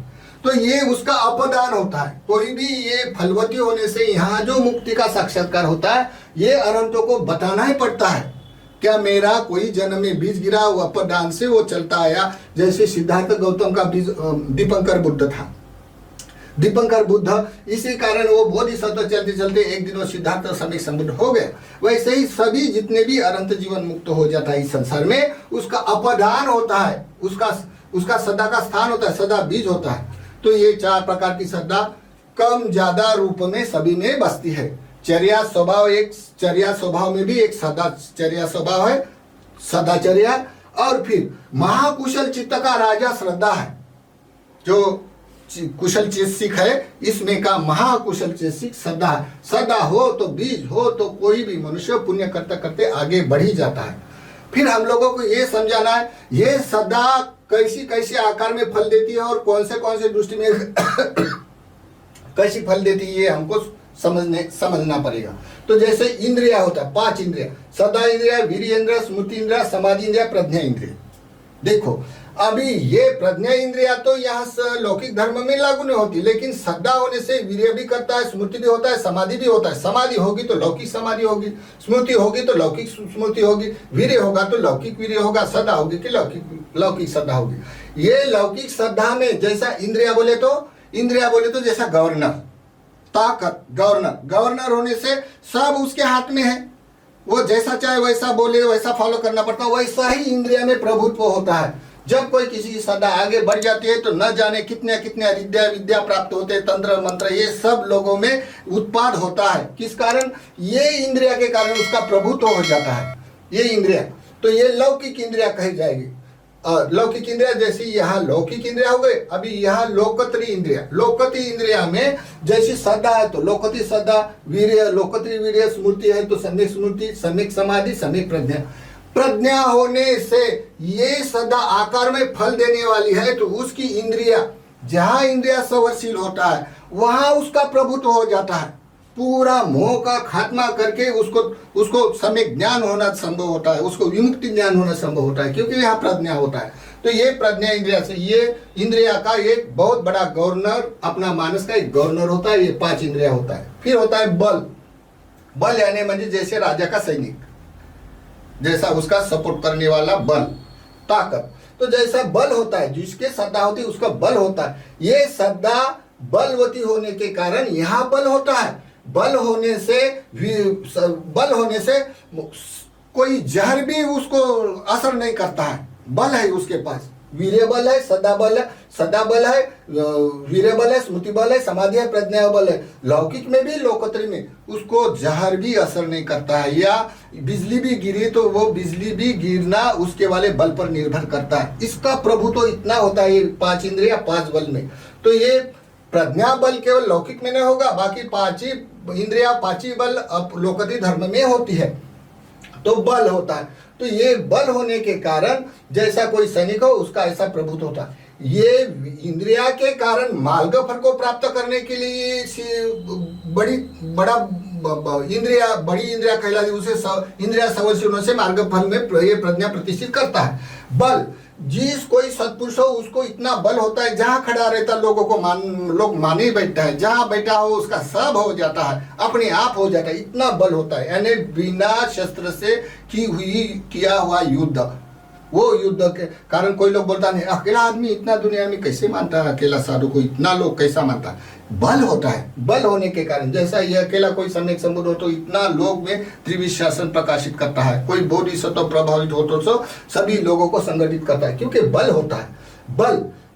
तो ये उसका अपदान होता है। कोई भी ये फलवती होने से यहाँ जो मुक्ति का साक्षात्कार होता है, ये अनंतों को बताना ही पड़ता है। क्या मेरा कोई जन्म में बीज गिरा, वो अपदान से वो चलता आया। जैसे सिद्धार्थ गौतम का बीज दीपंकर बुद्ध था। दीपंकर बुद्ध, इसी कारण वो बोधिसत्व चलते चलते एक दिन वो सिद्धार्थ समय संबुद्ध हो गए। वैसे ही सभी जितने भी अनंत जीवन मुक्त हो जाता है इस संसार में, उसका अपदान होता है, उसका सदा का स्थान होता है, सदा बीज होता है। तो ये 4 प्रकार की सदा कम ज्यादा रूप में सभी में बसती है। चर्या स्वभाव में भी एक सदाचर्या स्वभाव है, सदाचर्या। और फिर महाकुशल चित्त का राजा श्रद्धा है। जो कुशल चेतसिक है, इसमें का महाकुशल चेतसिक श्रद्धा है। श्रद्धा हो तो बीज हो तो कोई भी मनुष्य पुण्य करते करते आगे बढ़ ही जाता है। फिर हम लोगों को ये समझाना है, ये श्रद्धा कैसी आकार में फल देती है और कौन से दृष्टि में कैसी फल देती है, ये हमको समझना पड़ेगा। तो जैसे इंद्रिया होता है, 5 इंद्रिया, सदा इंद्रिया, वीर्य इंद्रिया, स्मृति इंद्रिया, समाधि इंद्रिया, प्रज्ञा इंद्रिया। देखो अभी ये प्रज्ञा इंद्रिया तो यहाँ लौकिक धर्म में लागू नहीं होती, लेकिन श्रद्धा होने से वीर्य भी करता है, स्मृति भी होता है, समाधि भी होता है। समाधि होगी तो लौकिक समाधि होगी, स्मृति होगी तो लौकिक स्मृति होगी, वीर्य होगा तो लौकिक वीर्य होगा, श्रद्धा होगी कि लौकिक श्रद्धा होगी। ये लौकिक श्रद्धा में जैसा इंद्रिया बोले तो जैसा गवर्नर, ताकत, गवर्नर होने से सब उसके हाथ में है। वो जैसा चाहे वैसा बोले, वैसा फॉलो करना पड़ता है। वैसा ही इंद्रिया में प्रभुत्व होता है। जब कोई किसी की श्रद्धा आगे बढ़ जाती है तो न जाने कितने विद्या प्राप्त होते हैं, तंत्र मंत्र, ये सब लोगों में उत्पाद होता है। किस कारण? ये इंद्रिया के कारण उसका प्रभुत्व हो जाता है। ये इंद्रिया तो ये लौकिक इंद्रिया कही जाएगी। लौकिक इंद्रिया जैसी यहाँ लौकिक इंद्रिया हो गए, अभी यहाँ लोकोत्तरी इंद्रिया में जैसी श्रद्धा है तो लोकोत्तरी श्रद्धा, वीर्य, लोकोत्तरी वीर्य, स्मृति है तो सम्यक स्मृति, सम्यक समाधि, सम्यक प्रज्ञा होने से ये श्रद्धा आकार में फल देने वाली है। तो उसकी इंद्रिया, जहाँ इंद्रिया संवरशील होता है वहां उसका प्रभुत्व हो जाता है। पूरा मोह का खात्मा करके उसको सम्यक ज्ञान होना संभव होता है, उसको विमुक्ति ज्ञान होना संभव होता है, क्योंकि यहाँ प्रज्ञा होता है। तो ये प्रज्ञा इंद्रिया से, ये इंद्रिया का एक बहुत बड़ा गवर्नर, अपना मानस का एक गवर्नर होता है। ये 5 इंद्रिया होता है। फिर होता है बल यानी म्हणजे जैसे राजा का सैनिक, जैसा उसका सपोर्ट करने वाला बल, ताकत। तो जैसा बल होता है, जिसके श्रद्धा होती है उसका बल होता है। ये श्रद्धा बलवती होने के कारण यहाँ बल होता है, बल होने से कोई जहर भी उसको असर नहीं करता है। बल है उसके पास, वीर्य बल है, सदा बल है, वीर्य बल है, स्मृति बल है, समाधि है, प्रज्ञा बल है। लौकिक में भी लोकोत्तरी में उसको जहर भी असर नहीं करता है, या बिजली भी गिरी तो वो बिजली भी गिरना उसके वाले बल पर निर्भर करता है। इसका प्रभु तो इतना होता है 5 इंद्रिया 5 बल में। तो ये प्रज्ञा बल केवल लौकिक में नहीं होगा, बाकी 5 इंद्रिया 5 बल लोकोत्तरी धर्म में होती है, तो बल होता है। तो ये बल होने के कारण जैसा कोई सैनिक हो उसका ऐसा प्रभुत्व होता है। ये इंद्रिया के कारण मार्ग फल को प्राप्त करने के लिए बड़ी इंद्रिया कहलाती, उसे इंद्रिया सवशीलों से मार्ग फल में ये प्रज्ञा प्रतिष्ठित करता है। बल, जिस कोई सत्पुरुष हो उसको इतना बल होता है, जहां खड़ा रहता लोग माने बैठता है, जहां बैठा हो उसका सब हो जाता है, अपने आप हो जाता है, इतना बल होता है। यानी बिना शस्त्र से किया हुआ युद्ध, वो युद्ध के कारण कोई लोग बोलता नहीं अकेला आदमी इतना दुनिया में कैसे मानता है, अकेला साधु को इतना लोग कैसा मानता है। बल होता है, बल होने के कारण जैसा ये अकेला कोई सम्यक संबुद्ध हो तो इतना लोग में त्रिविध शासन प्रकाशित करता है, कोई बोधिसत्व प्रभावित हो तो सभी लोगों को संगठित करता है, क्योंकि बल होता है।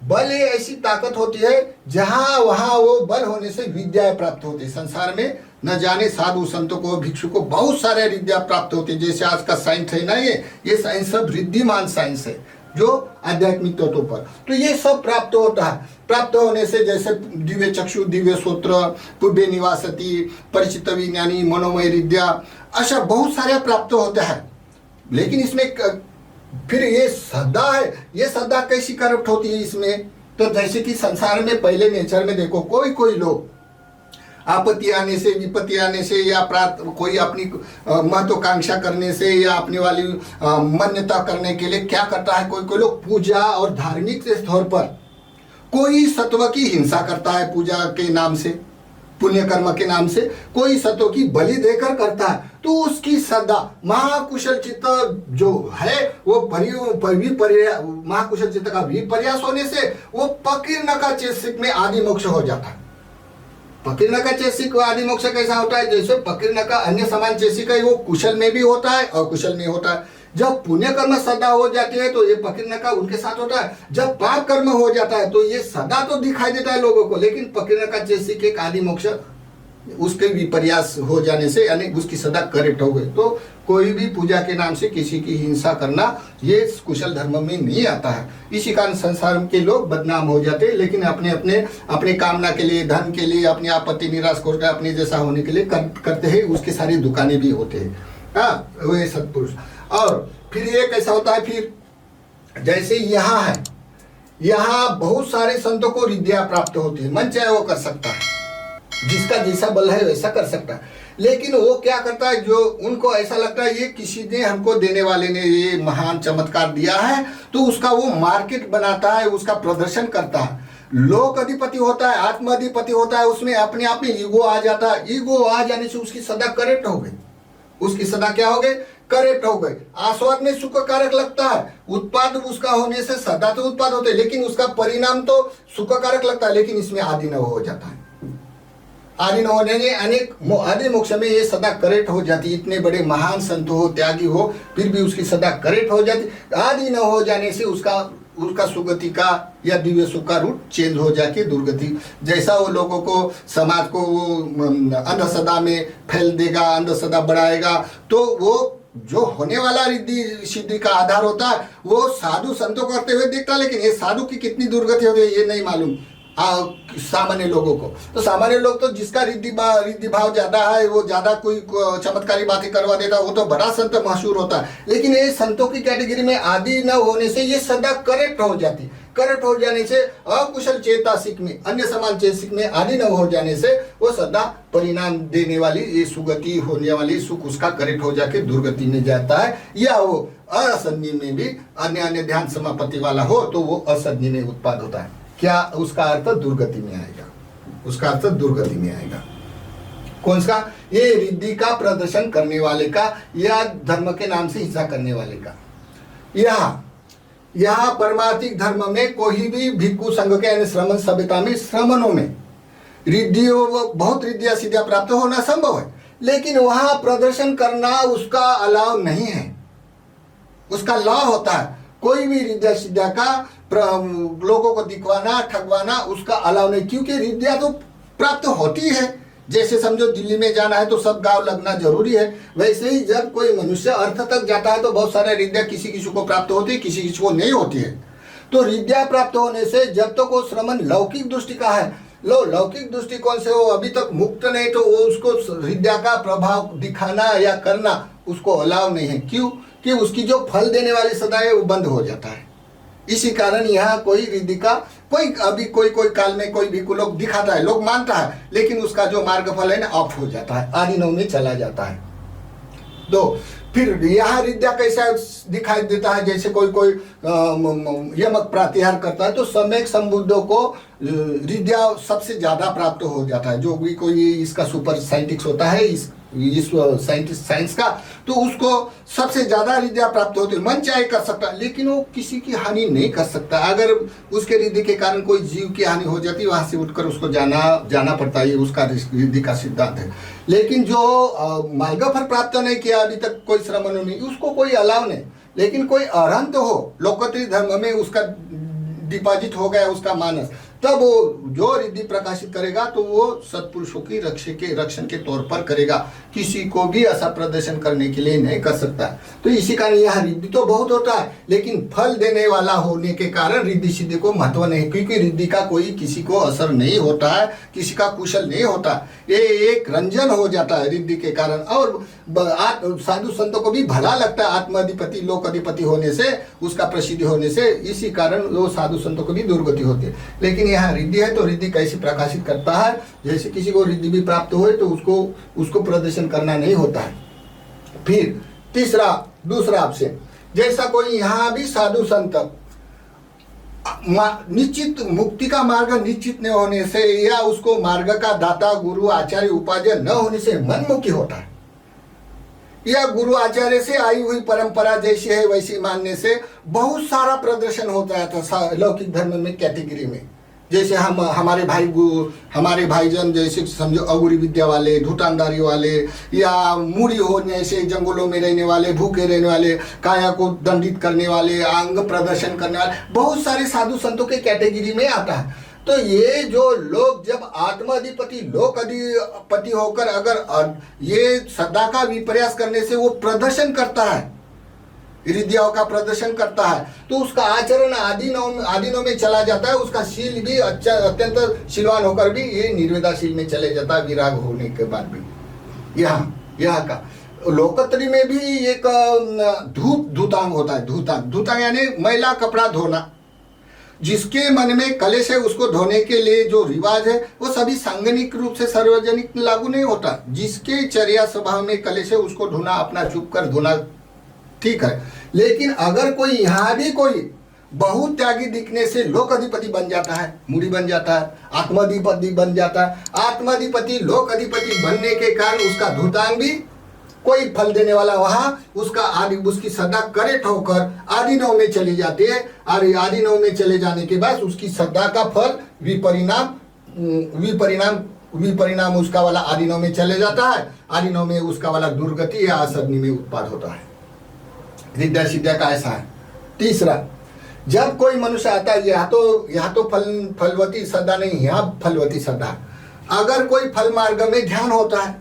बल ये ऐसी ताकत होती है जहां वहां वो बल होने से विद्या प्राप्त होती है। संसार में न जाने साधु संतों को, भिक्षु को बहुत सारे विद्या प्राप्त होती है। जैसे आज का साइंस है ना, ये साइंस सब रिद्धिमान साइंस है जो आध्यात्मिक तत्वों पर, तो ये सब प्राप्त होता है। प्राप्त होने से जैसे दिव्य चक्षु, दिव्य सूत्र, पुण्य निवासती, परिचित विज्ञानी, मनोमय विद्या, ऐसा बहुत सारे प्राप्त होता है। लेकिन इसमें फिर ये श्रद्धा है, ये श्रद्धा कैसी करप्ट होती है इसमें? तो जैसे कि संसार में पहले नेचर में देखो, कोई लोग आपत्ति आने से, विपत्ति आने से, या कोई अपनी महत्वाकांक्षा करने से, या अपनी वाली मान्यता करने के लिए क्या करता है, कोई लोग पूजा और धार्मिक के स्तर पर कोई सत्व की हिंसा करता है, पूजा के नाम से, पुण्य कर्म के नाम से कोई सत्व की बलि देकर करता है, तो उसकी श्रद्धा महाकुशल चित्त जो है वो महाकुशल चित्त का विपर्यास होने से वो पकीर्णक का चेतसिक में आदि मोक्ष हो जाता है। पकीर्णक का चेतसिक आदि मोक्ष कैसा होता है? जैसे पकीर्णक का अन्य समान चेतसिक है, वो कुशल में भी होता है और कुशल में होता है। जब पुण्य कर्म सदा हो जाती है तो ये पकीर्णक का उनके साथ होता है। जब पाप कर्म हो जाता है तो ये सदा तो दिखाई देता है लोगों को, लेकिन पकीर्णक का चेतसिक एक आदि मोक्ष उसके विपर्यास हो जाने से, यानी उसकी सदा करेक्ट हो गई। तो कोई भी पूजा के नाम से किसी की हिंसा करना ये कुशल धर्म में नहीं आता है। इसी कारण संसार के लोग बदनाम हो जाते हैं, लेकिन अपने कामना के लिए, धन के लिए, अपनी आपत्ति निराश करके अपने जैसा होने के लिए करते हैं। उसके सारी दुकानें भी होते हैं, हाँ, वे सत्पुरुष। और फिर ये कैसा होता है, फिर जैसे यहाँ है, यहाँ बहुत सारे संतों को विद्या प्राप्त होती है, मन चाहे वो कर सकता है, जिसका जैसा बल है वैसा कर सकता है। लेकिन वो क्या करता है, जो उनको ऐसा लगता है ये किसी ने हमको देने वाले ने ये महान चमत्कार दिया है, तो उसका वो मार्केट बनाता है, उसका प्रदर्शन करता है। लोक अधिपति होता है, आत्म अधिपति होता है, उसमें अपने आप में ईगो आ जाता है। ईगो आ जाने से उसकी सदा करेक्ट हो गई, उसकी सदा क्या हो गई, करेक्ट हो गई। आस्वाद में सुख कारक लगता है, उत्पाद उसका होने से सदा तो उत्पाद होते, लेकिन उसका परिणाम तो सुख कारक लगता है, लेकिन इसमें आदि न हो जाता है। आदि न होने से अनेक आदि मोक्ष में ये सदा करेक्ट हो जाती। इतने बड़े महान संत हो, त्यागी हो, फिर भी उसकी सदा करेक्ट हो जाती। आदि न हो जाने से उसका सुगति का या दिव्य सुख का रूट चेंज हो जाके दुर्गति, जैसा वो लोगों को, समाज को अंधश्रद्धा में फैल देगा, अंधश्रद्धा बढ़ाएगा, तो वो जो होने वाला रिद्धि सिद्धि का आधार होता है वो साधु संतों को करते हुए दिखता है, लेकिन ये साधु की कितनी दुर्गति होती है ये नहीं मालूम सामान्य लोगों को। तो सामान्य लोग तो जिसका रिद्धि भाव ज्यादा है, वो ज्यादा कोई चमत्कारी बातें करवा देता है, वो तो बड़ा संत मशहूर होता है। लेकिन ये संतों की कैटेगरी में आदि न होने से ये सदा करेक्ट हो जाती। करेक्ट हो जाने से अकुशल चेतासिक में, अन्य समान चेतसिक में आदि न हो जाने से वो सदा परिणाम देने वाली ये सुगति होने वाली सुख उसका करेक्ट हो जाके दुर्गति में जाता है। या वो असन्नी में भी अन्य ध्यान समापत्ति वाला हो तो वो असन्नी में उत्पाद होता है। क्या उसका अर्थ दुर्गति में आएगा, उसका अर्थ दुर्गति में आएगा। कौन सा? ये रिद्धि का प्रदर्शन करने वाले का या धर्म के नाम से हिंसा करने वाले का। यहाँ परमार्थिक धर्म में कोई भी भिक्षु संघ के श्रमण सभ्यता में श्रमणों में रिद्धि बहुत रिद्धियां सिद्धियां प्राप्त होना संभव है, लेकिन वहां प्रदर्शन करना उसका अलाव नहीं है। उसका लॉ होता है, कोई भी रिद्धिया सिद्धिया का लोगों को दिखवाना ठगवाना उसका अलाव नहीं, क्योंकि रिद्धिया तो प्राप्त होती है। जैसे समझो दिल्ली में जाना है तो सब गांव लगना जरूरी है, वैसे ही जब कोई मनुष्य अर्थ तक जाता है तो बहुत सारे रिद्धिया किसी किसी को प्राप्त होती है, किसी किसी को नहीं होती है। तो रिद्धिया प्राप्त होने से जब तक वो श्रमण लौकिक दृष्टि का है, लौकिक दृष्टिकोण से वो अभी तक मुक्त नहीं, तो वो उसको रिद्धिया का प्रभाव दिखाना या करना उसको अलाव नहीं है। क्यों? कि उसकी जो फल देने वाली सदा है वो बंद हो जाता है। इसी कारण यहाँ कोई रिद्धि का कोई काल में कोई भी लोग दिखाता है, लोग मानता है, लेकिन उसका जो मार्ग फल है ना ऑफ हो जाता है, आदिनव में चला जाता है। तो फिर यहाँ रिद्धिया कैसा दिखाई देता है, जैसे कोई यमक प्रातिहार करता है तो सम्यक संबुद्धों को रिद्धिया सबसे ज्यादा प्राप्त हो जाता है। जो भी कोई इसका सुपर साइंटिस्ट होता है इस साइंटिस्ट साइंस का, तो उसको सबसे ज्यादा रिद्धिया प्राप्त होती है। मन चाहे कर सकता, लेकिन वो किसी की हानि नहीं कर सकता। अगर उसके रिद्धि के कारण कोई जीव की हानि हो जाती है, वहां से उठकर उसको जाना पड़ता है, उसका रिद्धि का सिद्धांत है। लेकिन जो मार्ग फल प्राप्त नहीं किया अभी तक कोई श्रमण नहीं, उसको कोई अलाव नहीं। लेकिन कोई अरहंत हो, लोकोत्तरी धर्म में उसका डिपॉजिट हो गया उसका मानस, तब वो जो रिद्धि प्रकाशित करेगा तो वो सत्पुरुषों की रक्षण के तौर पर करेगा, किसी को भी ऐसा प्रदर्शन करने के लिए नहीं कर सकता। तो इसी कारण यह रिद्धि तो बहुत होता है, लेकिन फल देने वाला होने के कारण रिद्धि सिद्धि को महत्व नहीं, क्योंकि रिद्धि का कोई किसी को असर नहीं होता है, किसी का कुशल नहीं होता, ये एक रंजन हो जाता है रिद्धि के कारण। और साधु संतों को भी भला लगता है आत्माधिपति लोक अधिपति होने से, उसका प्रसिद्धि होने से, इसी कारण वो साधु संतों को भी दुर्गति होती है। लेकिन यहाँ रिद्धि है तो रिद्धि कैसे प्रकाशित करता है, जैसे किसी को रिद्धि भी प्राप्त हो तो उसको प्रदर्शन करना नहीं होता है। फिर दूसरा ऑप्शन, जैसा कोई यहाँ भी साधु संत निश्चित मुक्ति का मार्ग निश्चित नहीं होने से, या उसको मार्ग का दाता गुरु आचार्य उपार्जन न होने से मनमुखी होता है, या गुरु आचार्य से आई हुई परंपरा जैसी है वैसी मानने से बहुत सारा प्रदर्शन होता था लौकिक धर्म में कैटेगरी में। जैसे हमारे भाईजन जैसे समझो अगुरी विद्या वाले, धुतांदारी वाले, या मूढ़ी होने से जंगलों में रहने वाले, भूखे रहने वाले, काया को दंडित करने वाले, अंग प्रदर्शन करने वाले, बहुत सारे साधु संतों के कैटेगरी में आता है। तो ये जो लोग जब आत्माधिपति लोक अधिपति होकर अगर ये सदा का विपर्यास करने से वो प्रदर्शन करता है, रिद्धियाओं का प्रदर्शन करता है, तो उसका आचरण आदिनव में चला जाता है, उसका शील भी अत्यंत शीलवान होकर भी ये निर्वेदाशील में चले जाता है विराग होने के बाद भी। यहाँ का लोकोत्तरी में भी एक धूतांग होता है। धूतांग यानी मैला कपड़ा धोना। जिसके मन में कलेश है उसको धोने के लिए जो रिवाज है वो सभी सांगनिक रूप से सार्वजनिक लागू नहीं होता। जिसके चर्या स्वभाव में कलेश है उसको धोना, अपना चुप कर धोना ठीक है। लेकिन अगर कोई यहाँ भी कोई बहुत त्यागी दिखने से लोक अधिपति बन जाता है, मूढ़ी बन जाता है, आत्माधिपति बन जाता है, आत्माधिपति लोक अधिपति बनने के कारण उसका धूतांग भी कोई फल देने वाला वहां उसकी सदा करेक्ट होकर आदिनव में चली जाती है, और आदिनव में चले जाने के बाद उसकी सदा का फल विपरिणाम उसका वाला आदिनव में चले जाता है। आदिनव में उसका वाला दुर्गति या असरनी में उत्पाद होता है। रिद्धिया सिद्धिया का ऐसा है। तीसरा, जब कोई मनुष्य आता है, यहाँ तो फलवती सदा नहीं, यहाँ फलवती सदा। अगर कोई फल मार्ग में ध्यान होता है,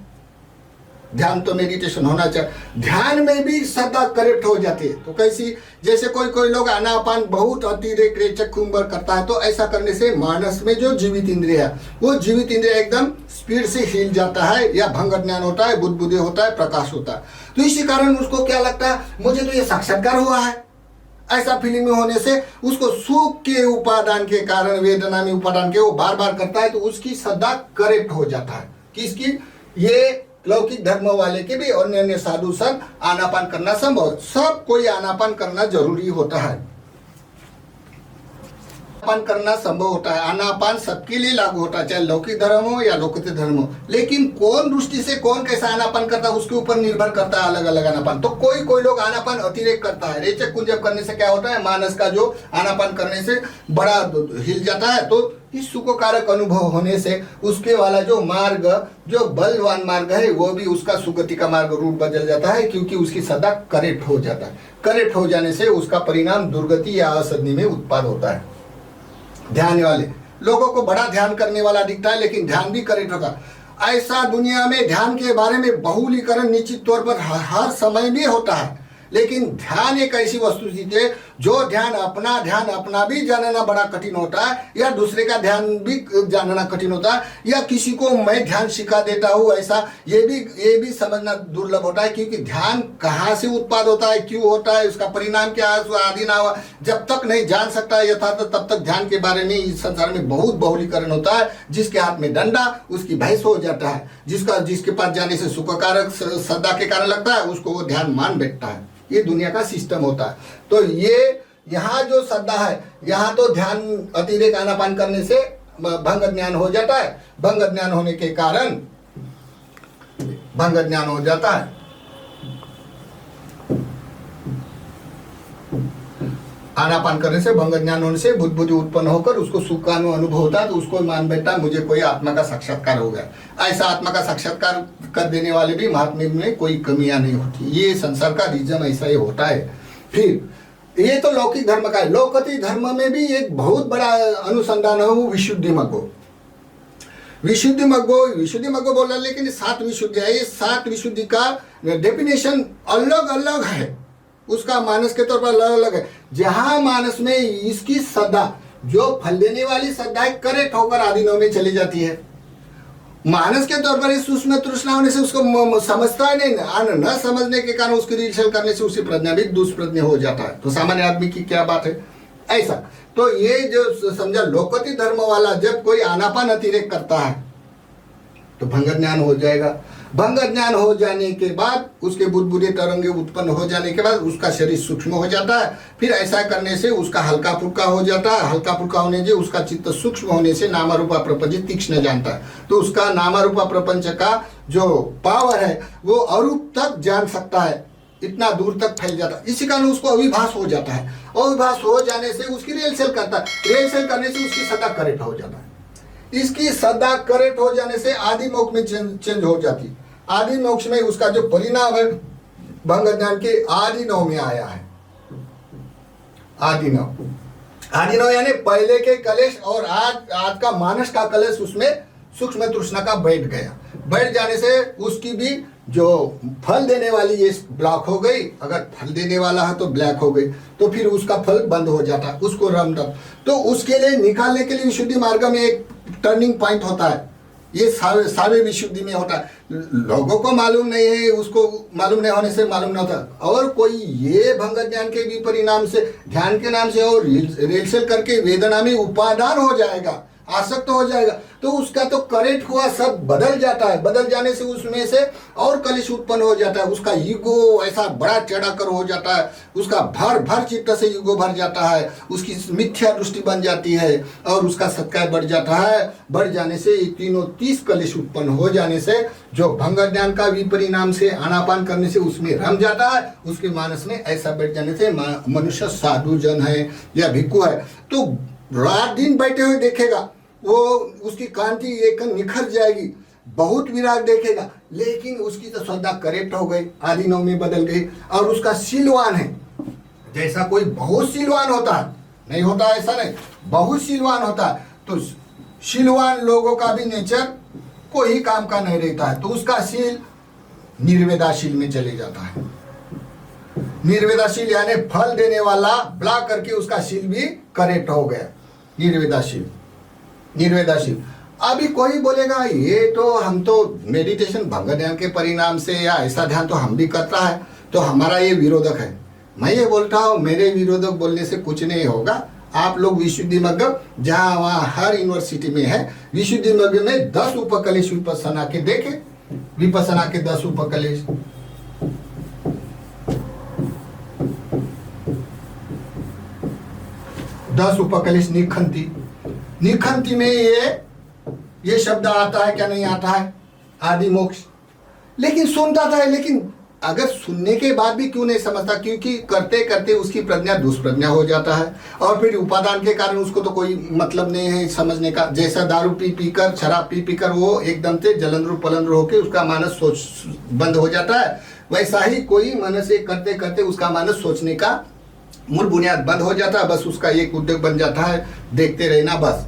ध्यान तो मेडिटेशन होना चाहिए, ध्यान में भी सदा करेक्ट हो जाती है। तो कैसी, जैसे कोई लोग आनापान बहुत अतिरेक रेचक कुंभर करता है, तो ऐसा करने से मानस में जो जीवित इंद्रिय है वो जीवित इंद्रिय एकदम स्पीड से हिल जाता है, या भंग ज्ञान होता है, बुद्धि होता है, प्रकाश होता है। तो इसी कारण उसको क्या लगता है, मुझे तो ये साक्षात्कार हुआ है। ऐसा फीलिंग में होने से उसको सुख के उपादान के कारण, वेदना में उपादान के वो बार बार करता है, तो उसकी सदा करेक्ट हो जाता है। किसकी? ये लौकिक धर्म वाले के भी, अन्य साधु संत आनापान करना संभव, सब कोई आनापान करना जरूरी होता है। आनापान करना संभव होता है, आनापान सबके लिए लागू होता है, चाहे लौकिक धर्म हो या लोकोत्तर धर्म हो। लेकिन कौन दृष्टि से कौन कैसा आनापान करता है उसके ऊपर निर्भर करता है, अलग अलग आनापान। तो कोई लोग आनापान अतिरेक करता है, रेचक कुंजब करने से क्या होता है, मानस का जो आनापान करने से बड़ा हिल जाता है, तो इस सुखकारक अनुभव होने से उसके वाला जो मार्ग, जो बलवान मार्ग है, वो भी उसका सुगति का मार्ग रूट बदल जाता है, क्योंकि उसकी सदा करेक्ट हो जाता है। करेक्ट हो जाने से उसका परिणाम दुर्गति या असद्धि में उत्पाद होता है। ध्यान वाले लोगों को बड़ा ध्यान करने वाला दिखता है, लेकिन ध्यान भी करेक्ट होता है। ऐसा दुनिया में ध्यान के बारे में बहुलीकरण निश्चित तौर पर हर समय में होता है, लेकिन ध्यान एक ऐसी वस्तु है जो ध्यान अपना भी जानना बड़ा कठिन होता है, या दूसरे का ध्यान भी जानना कठिन होता है, या किसी को मैं ध्यान सिखा देता हूँ ऐसा ये भी समझना दुर्लभ होता है, क्योंकि ध्यान कहाँ से उत्पाद होता है, क्यों होता है, उसका परिणाम क्या है, उसका आदि ना हुआ जब तक नहीं जान सकता है यथार्थ, तब तक ध्यान के बारे में इस संसार में बहुत बहुलीकरण होता है। जिसके हाथ में डंडा उसकी भैंस हो जाता है, जिसके पास जाने से सुखकारक श्रद्धा के कारण लगता है उसको वो ध्यान मान बैठता है। ये दुनिया का सिस्टम होता है। तो ये यहाँ जो श्रद्धा है, यहाँ तो ध्यान अतिरेक आनापान करने से भंग ज्ञान हो जाता है। भंग ज्ञान होने के कारण भंग ज्ञान हो जाता है। आनापान करने से, भंग ज्ञान होने से बुद्धि उत्पन्न होकर उसको सुख का अनुभव होता है, तो उसको मान बैठता है मुझे कोई आत्मा का साक्षात्कार हो गया। ऐसा आत्मा का साक्षात्कार कर देने वाले भी महात्मा में कोई कमियां नहीं होती। ये संसार का रीजन ऐसा ही होता है। फिर ये तो लौकिक धर्म का है। लौकिक धर्म में भी एक बहुत बड़ा अनुसंधान है, वो विशुद्धि मग्गो। विशुद्धि मग्गो बोल रहा, लेकिन 7 विशुद्धि है। ये 7 विशुद्धि का डेफिनेशन अलग अलग है, उसका मानस के तौर पर अलग अलग है। जहां मानस में इसकी श्रद्धा, जो फल देने वाली श्रद्धा है, करेक्ट होकर आदिनव में चली जाती है। मानस के तौर पर इस सूक्ष्म तृष्णा होने से उसको समझता है नहीं, न समझने के कारण उसकी रील करने से उसकी प्रज्ञा भी दुष्प्रज्ञा हो जाता है। तो सामान्य आदमी की क्या बात है ऐसा। तो ये जो समझा लोकोत्तर धर्म वाला, जब कोई आनापान अतिरेक करता है तो भंग ज्ञान हो जाएगा। भंग ज्ञान हो जाने के बाद उसके बुद्धि तरंगे उत्पन्न हो जाने के बाद उसका शरीर सूक्ष्म हो जाता है। फिर ऐसा करने से उसका हल्का फुल्का हो जाता है। हल्का फुल्का होने से उसका चित्त सूक्ष्म होने से नामारूपा प्रपंच तीक्ष्ण जानता है, तो उसका नामारूपा प्रपंच का जो पावर है वो अरूप तक जान सकता है, इतना दूर तक फैल जाता है। इसी कारण उसको अविभास हो जाता है। अविभास हो जाने से उसकी रेल सेल करता है, रेल सेल करने से उसकी सदा करेक्ट हो जाता है। इसकी सदा करेक्ट हो जाने से आदि मोक्ष में चेंज हो जाती। आदि मोक्ष में उसका जो परिणाम है भंग ज्ञान के आदि नव में आया है। आदि नव यानी पहले के कलेश और आज का मानस का कलेश उसमें सूक्ष्म तृष्णा का बैठ गया। बैठ जाने से उसकी भी जो फल देने वाली ये ब्लॉक हो गई। अगर फल देने वाला है तो ब्लैक हो गई, तो फिर उसका फल बंद हो जाता है, उसको रमदम। तो उसके लिए निकालने के लिए विशुद्धि मार्ग में एक टर्निंग पॉइंट होता है। ये सारे विशुद्धि में होता है। लोगों को मालूम नहीं है, उसको मालूम नहीं होने से मालूम नहीं होता। और कोई ये भंग ज्ञान के भी परिणाम से, ध्यान के नाम से और रेलसेल करके वेदना में उपादान हो जाएगा, आसक्त हो जाएगा, तो उसका तो करेक्ट हुआ सब बदल जाता है। बदल जाने से उसमें से और कलेश उत्पन्न हो जाता है। उसका ईगो ऐसा बड़ा चढ़ा कर हो जाता है, उसका भर चित्त से ईगो भर जाता है, उसकी मिथ्या दृष्टि बन जाती है और उसका सत्कार बढ़ जाता है। बढ़ जाने से 330 कलेश उत्पन्न हो जाने से जो भंग ज्ञान का विपरिणाम से आनापान करने से उसमें रम जाता है। उसके मानस में ऐसा बैठ जाने से मनुष्य साधु जन है या भिक्खु है तो रात दिन बैठे हुए देखेगा, वो उसकी कांति एक निखर जाएगी, बहुत विराग देखेगा, लेकिन उसकी तो श्रद्धा करेक्ट हो गई, आदि नव में बदल गई। और उसका शीलवान है, जैसा कोई बहुत शीलवान होता है, नहीं होता ऐसा नहीं, बहुत शीलवान होता है, तो शीलवान लोगों का भी नेचर कोई काम का नहीं रहता है, तो उसका शील निर्वेदाशील में चले जाता है। निर्वेदाशील यानी फल देने वाला ब्लॉक करके उसका शील भी करेक्ट हो गया। निर्वेदाशील। अभी कोई बोलेगा ये तो हम तो मेडिटेशन भंग ध्यान के परिणाम से या ऐसा ध्यान तो हम भी करता है, तो हमारा ये विरोधक है। मैं ये बोलता हूँ मेरे विरोधक बोलने से कुछ नहीं होगा। आप लोग विशुद्धि मग्ग जहाँ वहाँ हर यूनिवर्सिटी में है, विशुद्धि मग्ग में 10 उपकलेश विपස්සना के देखे, विपස්සना के 10 उपकलेश। निखंती में ये शब्द आता है क्या नहीं आता है, आदि मोक्ष। लेकिन सुनता था, लेकिन अगर सुनने के बाद भी क्यों नहीं समझता, क्योंकि करते करते उसकी प्रज्ञा दुष्प्रज्ञा हो जाता है और फिर उपादान के कारण उसको तो कोई मतलब नहीं है समझने का। जैसा दारू पी पी कर, शराब पी पी कर वो एकदम से जलंधर पलंधर होकर उसका मानस सोच बंद हो जाता है, वैसा ही कोई मानस एक करते करते उसका मानस सोचने का मूल बुनियाद बंद हो जाता है। बस उसका एक उद्योग बन जाता है, देखते रहना बस।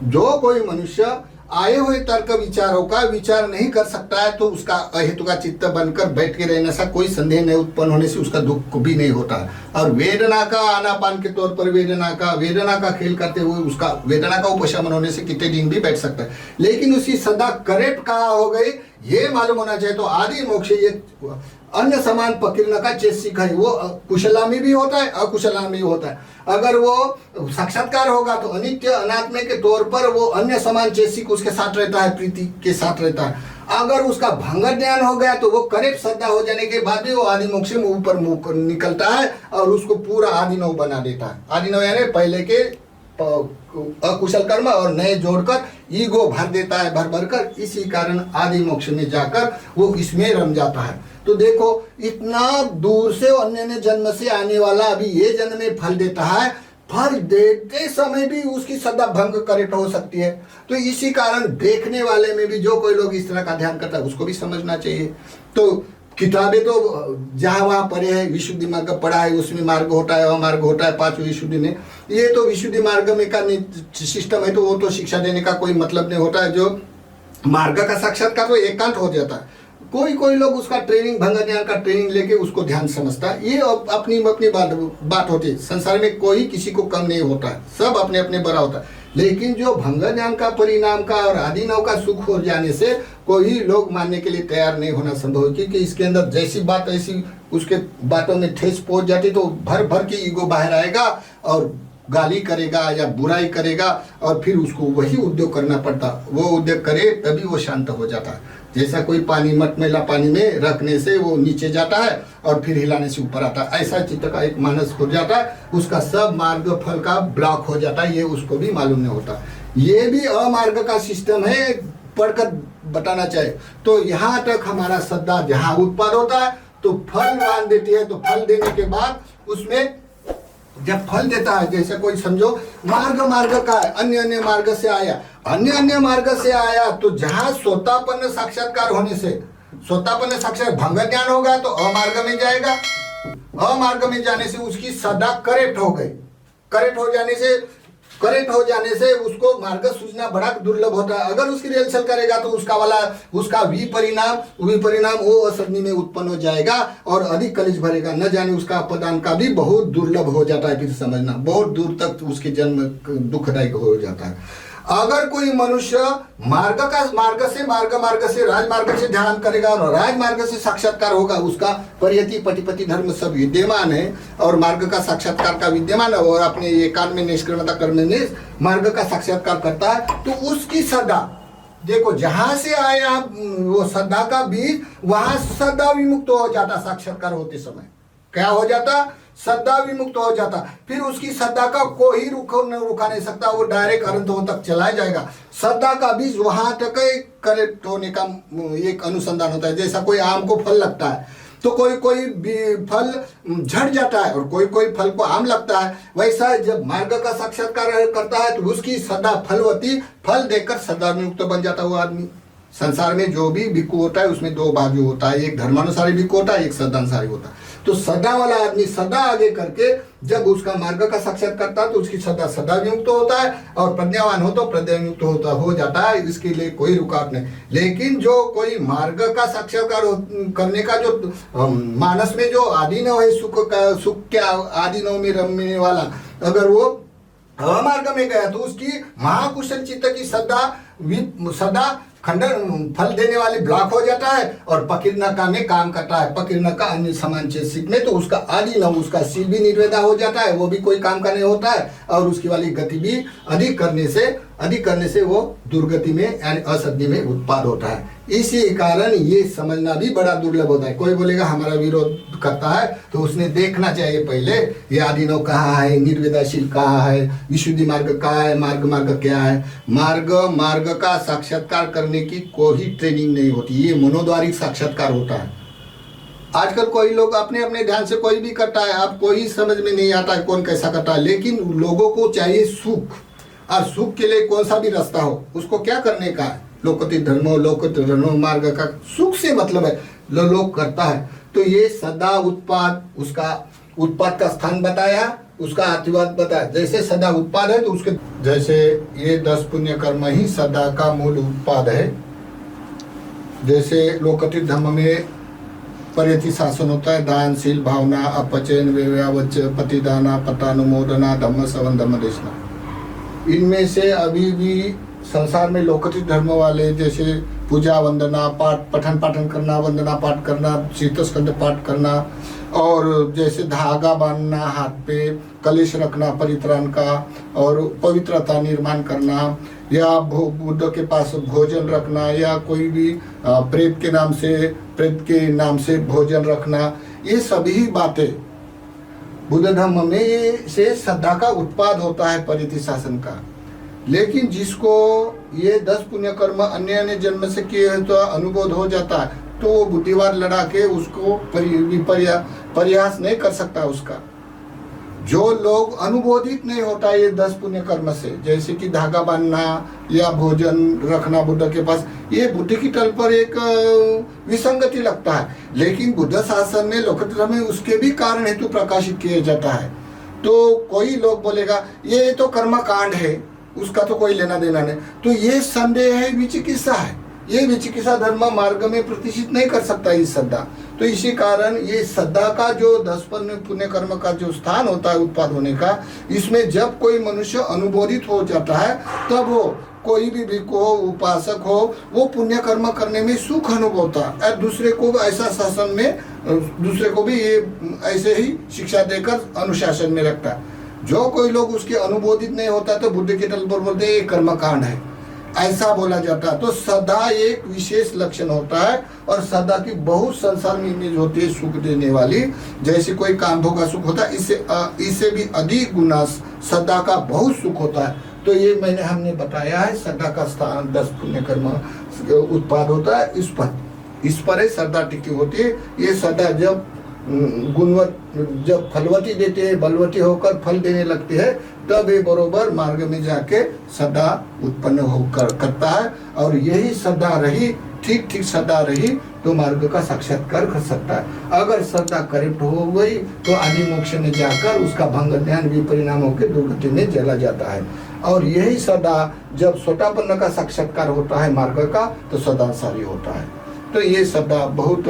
जो कोई मनुष्य आए हुए तर्क विचारों का विचार नहीं कर सकता है तो उसका अहेतु का चित्त बनकर बैठ के रहने से कोई संदेह नहीं उत्पन्न होने से उसका दुख भी नहीं होता। और वेदना का आनापान के तौर पर वेदना का खेल करते हुए उसका वेदना का उपशमन होने से कितने दिन भी बैठ सकता है, लेकिन उसकी सदा करेक्ट कहाँ हो गई ये मालूम होना चाहिए। तो आदि मोक्ष ये अन्य समान पकड़ने का चेसिक है, वो कुशलामी भी होता है अकुशलामी भी होता है। अगर वो साक्षात्कार होगा तो अनित्य अनात्मे के तौर पर वो अन्य समान चेसिक उसके साथ रहता है, प्रीति के साथ रहता है। अगर उसका भंग ज्ञान हो गया तो वो करेक्ट श्रद्धा हो जाने के बाद भी वो आदि मोक्ष में ऊपर मुंह निकलता है और उसको पूरा आदिनव बना देता है। आदिनव यानी पहले के अकुशल कर्म और नए जोड़कर ईगो भर देता है, भर भर कर। इसी कारण आदि मोक्ष में जाकर वो इसमें रम जाता है। तो देखो इतना दूर से अन्य जन्म से आने वाला अभी ये जन्म में फल देता है, फल देते समय भी उसकी सदा भंग करेक्ट हो सकती है। तो इसी कारण देखने वाले में भी जो कोई लोग इस तरह का ध्यान करता है उसको भी समझना चाहिए। तो किताबें तो जहाँ वहाँ पढ़े हैं, विशुद्धि मार्ग पढ़ा है, उसमें मार्ग होता है अमार्ग होता है, 5 विशुद्धि में। ये तो विशुद्धि मार्ग में का सिस्टम है, तो वो तो शिक्षा देने का कोई मतलब नहीं होता है। जो मार्ग का साक्षात्कार तो एकांत हो जाता है। कोई लोग उसका ट्रेनिंग भंग ज्ञान का ट्रेनिंग लेके उसको ध्यान समझता है। ये अपनी बात होती है। संसार में कोई किसी को कम नहीं होता है, सब अपने अपने बड़ा होता है। लेकिन जो भंग ज्ञान का परिणाम का और आदिनव का सुख हो जाने से कोई लोग मानने के लिए तैयार नहीं होना संभव है, क्योंकि इसके अंदर जैसी बात ऐसी उसके बातों में ठेस पहुंच जाती तो भर भर के ईगो बाहर आएगा और गाली करेगा या बुराई करेगा और फिर उसको वही उद्योग करना पड़ता। वो उद्योग करे तभी वो शांत हो जाता है। जैसा कोई पानी मटमैला पानी में रखने से वो नीचे जाता है और फिर हिलाने से ऊपर आता है, ऐसा चित्त का एक मानस हो जाता है। उसका सब मार्ग फल का ब्लॉक हो जाता है, ये उसको भी मालूम नहीं होता। ये भी अमार्ग का सिस्टम है, पढ़कर बताना चाहिए। तो यहाँ तक हमारा श्रद्धा जहाँ उत्पाद होता है तो फल मान देती है। तो फल देने के बाद उसमें जब फल देता है, जैसे कोई समझो मार्ग का है, अन्य मार्ग से आया, अन्य मार्ग से आया तो जहां स्वतापन्न साक्षात्कार होने से स्वतापन्न साक्षात भंग ज्ञान होगा तो अमार्ग में जाएगा। अमार्ग में जाने से उसकी सदा करेक्ट हो गई। करेक्ट हो जाने से उसको मार्ग सूचना बड़ा दुर्लभ होता है। अगर उसकी रिहर्सल करेगा तो उसका विपरिणाम वो असरनी में उत्पन्न हो जाएगा और अधिक कलेश भरेगा। न जाने उसका अपदान का भी बहुत दुर्लभ हो जाता है, फिर समझना बहुत दूर तक उसके जन्म दुखदायक हो जाता है। अगर कोई मनुष्य मार्ग से राजमार्ग से ध्यान करेगा और राजमार्ग से साक्षात्कार होगा, उसका परियति पटिपति धर्म सब विद्यमान है और मार्ग का साक्षात्कार का विद्यमान है और अपने एकांत में निष्क्रियता करने में मार्ग का साक्षात्कार करता है, तो उसकी सदा देखो जहां से आया वो सदा का बीज वहां सदा विमुक्त हो जाता। साक्षात्कार होते समय क्या हो जाता? सदा विमुक्त हो जाता। फिर उसकी सदा का कोई रुका नहीं सकता, वो डायरेक्ट अनंत तक चला जाएगा। सदा का बीज वहां तक करेक्ट होने का एक अनुसंधान होता है। जैसा कोई आम को फल लगता है तो कोई फल झड़ जाता है और कोई फल को आम लगता है, वैसा जब मार्ग का साक्षात्कार करता है तो उसकी सदा फलवती फल देकर सदा नियुक्त बन जाता है वो आदमी। संसार में जो भी भिक्खु होता है उसमें 2 बाजू होता है, एक धर्मानुसारी भिक्खु होता है, एक सदानुसारी होता है। तो सदा वाला आदमी सदा आगे करके जब उसका मार्ग का साक्षात करता है तो उसकी सदा विमुक्त होता है और प्रज्ञावान हो तो प्रज्ञा विमुक्त हो जाता है। इसके लिए कोई रुकावट नहीं। लेकिन जो कोई मार्ग का साक्षात्कार करने का जो मानस में जो आदिनव है, सुख के आदिनव में रमने वाला, अगर वो अमार्ग में गया तो उसकी महाकुशल चित्त की सदा खंडन फल देने वाले ब्लॉक हो जाता है और पकिरनका में काम करता है। पकिरनका अन्य समान चेसिक में तो उसका आदि न उसका शील भी निर्वेदा हो जाता है, वो भी कोई काम का नहीं होता है और उसकी वाली गति भी अधिक करने से वो दुर्गति में यानी असद्धि में उत्पाद होता है। इसी कारण ये समझना भी बड़ा दुर्लभ होता है। कोई बोलेगा हमारा विरोध करता है तो उसने देखना चाहिए पहले ये आदिनव कहाँ है, निर्वेदाशील कहाँ है, विशुद्धि मार्ग कहाँ है, मार्ग क्या है। मार्ग का साक्षात्कार करने की कोई ट्रेनिंग नहीं होती, ये मनोद्वारिक साक्षात्कार होता है। आजकल कोई लोग अपने अपने ध्यान से कोई भी करता है, अब कोई समझ में नहीं आता है कौन कैसा करता है, लेकिन लोगों को चाहिए सुख, और सुख के लिए कौन सा भी रास्ता हो उसको क्या करने का है, लोकोत्तर धर्मो मार्ग का सुख से मतलब है लोग करता है। तो ये सदा उत्पाद, उसका उत्पाद का स्थान बताया, उसका अतिवाद बताया। जैसे सदा उत्पाद है तो उसके जैसे ये 10 पुण्य कर्म ही सदा का मूल उत्पाद है। जैसे लोकोत्तर धर्म में परियति शासन होता है, दानशील भावना, अपचयन, व्यवच, पतिदाना, पतानुमोदना, धम्म श्रवण, धम्म देशना। इनमें से अभी भी संसार में लोकोत्तर धर्म वाले जैसे पूजा, वंदना, पाठ, पठन पाठन करना, वंदना पाठ करना, शीतस्कंद पाठ करना, और जैसे धागा बांधना हाथ पे, कलेश रखना परित्राण का, और पवित्रता निर्माण करना, या बुद्ध के पास भोजन रखना, या कोई भी प्रेत के नाम से भोजन रखना, ये सभी बातें बुद्ध धर्म में से श्रद्धा का उत्पाद होता है, परिति शासन का। लेकिन जिसको ये 10 पुण्य कर्म अन्य अन्य जन्म से किए हैं तो अनुभव हो जाता है, तो वो बुद्धिवाद लड़ा के उसको प्रयास नहीं कर सकता उसका। जो लोग अनुबोधित नहीं होता ये 10 पुण्य कर्म से, जैसे कि धागा बांधना या भोजन रखना बुद्ध के पास, ये बुद्धि की तल पर एक विसंगति लगता है, लेकिन बुद्ध शासन में लोकोत्तर में उसके भी कारण हेतु प्रकाशित किया जाता है। तो कोई लोग बोलेगा ये तो कर्म कांड है, उसका तो कोई लेना देना नहीं, तो ये संदेह है, विचिकित्सा है। ये विचिकित्सा धर्म मार्ग में प्रतिष्ठित नहीं कर सकता इस श्रद्धा। तो इसी कारण ये श्रद्धा का जो 10 पुण्य कर्म का जो स्थान होता है उत्पाद होने का, इसमें जब कोई मनुष्य अनुबोधित हो जाता है तब वो कोई भी भिक्खु हो, उपासक हो, वो पुण्य कर्म करने में सुख अनुभव होता है, और दूसरे को ऐसा शासन में दूसरे को भी ये ऐसे ही शिक्षा देकर अनुशासन में रखता है। जो कोई लोग उसके अनुबोधित नहीं होता तो बुद्धि के तल पर बोलते ये कर्मकांड है, ऐसा बोला जाता है। तो श्रद्धा एक विशेष लक्षण होता है, और श्रद्धा की बहुत संसार में इमेज होती है सुख देने वाली। जैसे कोई काम भोग का सुख होता है, इससे भी अधिक गुना श्रद्धा का बहुत सुख होता है। तो ये हमने बताया है, श्रद्धा का स्थान 10 पुण्य कर्म उत्पाद होता है, इस पर श्रद्धा टिकी होती है। ये श्रद्धा जब फलवती देते हैं, बलवती होकर फल देने लगती है, तब ये बरोबर मार्ग में जाके श्रद्धा उत्पन्न होकर करता है। और यही श्रद्धा रही, ठीक श्रद्धा रही तो मार्ग का साक्षात्कार कर सकता है। अगर श्रद्धा करेक्ट हो गई तो आदि मोक्ष में जाकर उसका भंग ज्ञान विपरिणाम होकर दुर्गति में चला जाता है। और यही श्रद्धा जब सोतापन्न का साक्षात्कार होता है मार्ग का, तो सदाचारी होता है। तो ये श्रद्धा बहुत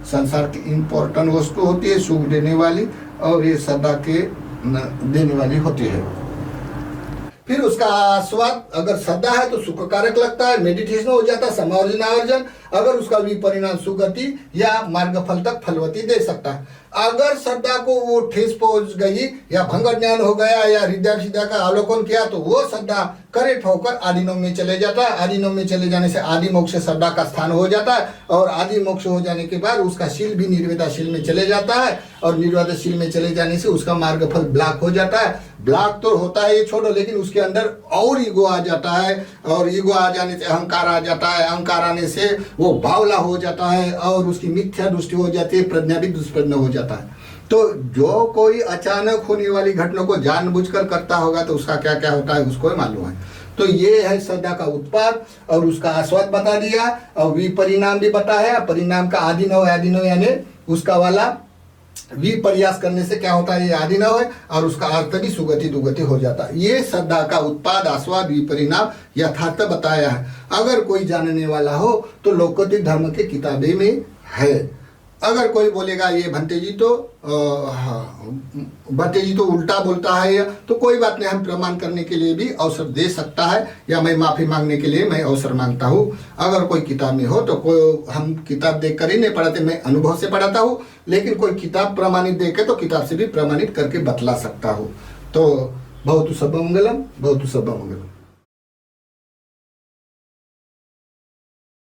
संसार की इम्पोर्टेंट वस्तु होती है, सुख देने वाली, और ये श्रद्धा के देने वाली होती है। फिर उसका स्वाद, अगर श्रद्धा है तो सुखकारक लगता है, मेडिटेशन हो जाता है, समावर्जन आवर्जन। अगर उसका विपरिणाम सुगति या मार्ग फल तक फलवती दे सकता है। अगर श्रद्धा को वो ठेस पहुंच गई या भंग ज्ञान हो गया या हृदय सीधा का अवलोकन किया, तो वो श्रद्धा करेक्ट होकर आदिनोम में चले जाता है। आदिनोम में चले जाने से आदि मोक्ष श्रद्धा का स्थान हो जाता है, और आदि मोक्ष हो जाने के बाद उसका शील भी निर्वेदाशील में चले जाता है, और निर्वेदाशील में चले जाने से उसका मार्ग फल ब्लॉक हो जाता है। ब्लॉक तो होता है ये छोड़ो, लेकिन उसके अंदर और ईगो आ जाता है, और ईगो आ जाने से अहंकार आ जाता है, अहंकार आने से वो बावला हो जाता है, और उसकी मिथ्या दृष्टि हो जाती है, प्रज्ञा भी दुष्प्रज्ञ हो जाता है। तो जो कोई अचानक होने वाली घटना को जानबूझकर करता होगा तो उसका क्या क्या होता है उसको मालूम है। तो ये है श्रद्धा का उत्पाद, और उसका आस्वाद बता दिया, और विपरिणाम भी बताया। परिणाम का आदिनव यानी उसका वाला विपर्यास करने से क्या होता है, ये आदिनव है, और उसका अर्थ भी सुगति दुगति हो जाता है। ये श्रद्धा का उत्पाद, आस्वाद, विपरिणाम यथार्थ बताया है। अगर कोई जानने वाला हो तो लोकोत्तर धर्म के किताबें में है। अगर कोई बोलेगा ये भंते जी तो उल्टा बोलता है, तो कोई बात नहीं, हम प्रमाण करने के लिए भी अवसर दे सकता है, या मैं माफी मांगने के लिए मैं अवसर मांगता हूँ। अगर कोई किताब में हो तो हम किताब देख कर ही नहीं पढ़ाते, मैं अनुभव से पढ़ाता हूँ, लेकिन कोई किताब प्रमाणित देखे तो किताब से भी प्रमाणित करके बतला सकता हूँ। तो बहुत शुभमंगलम, बहुत शुभमंगलम।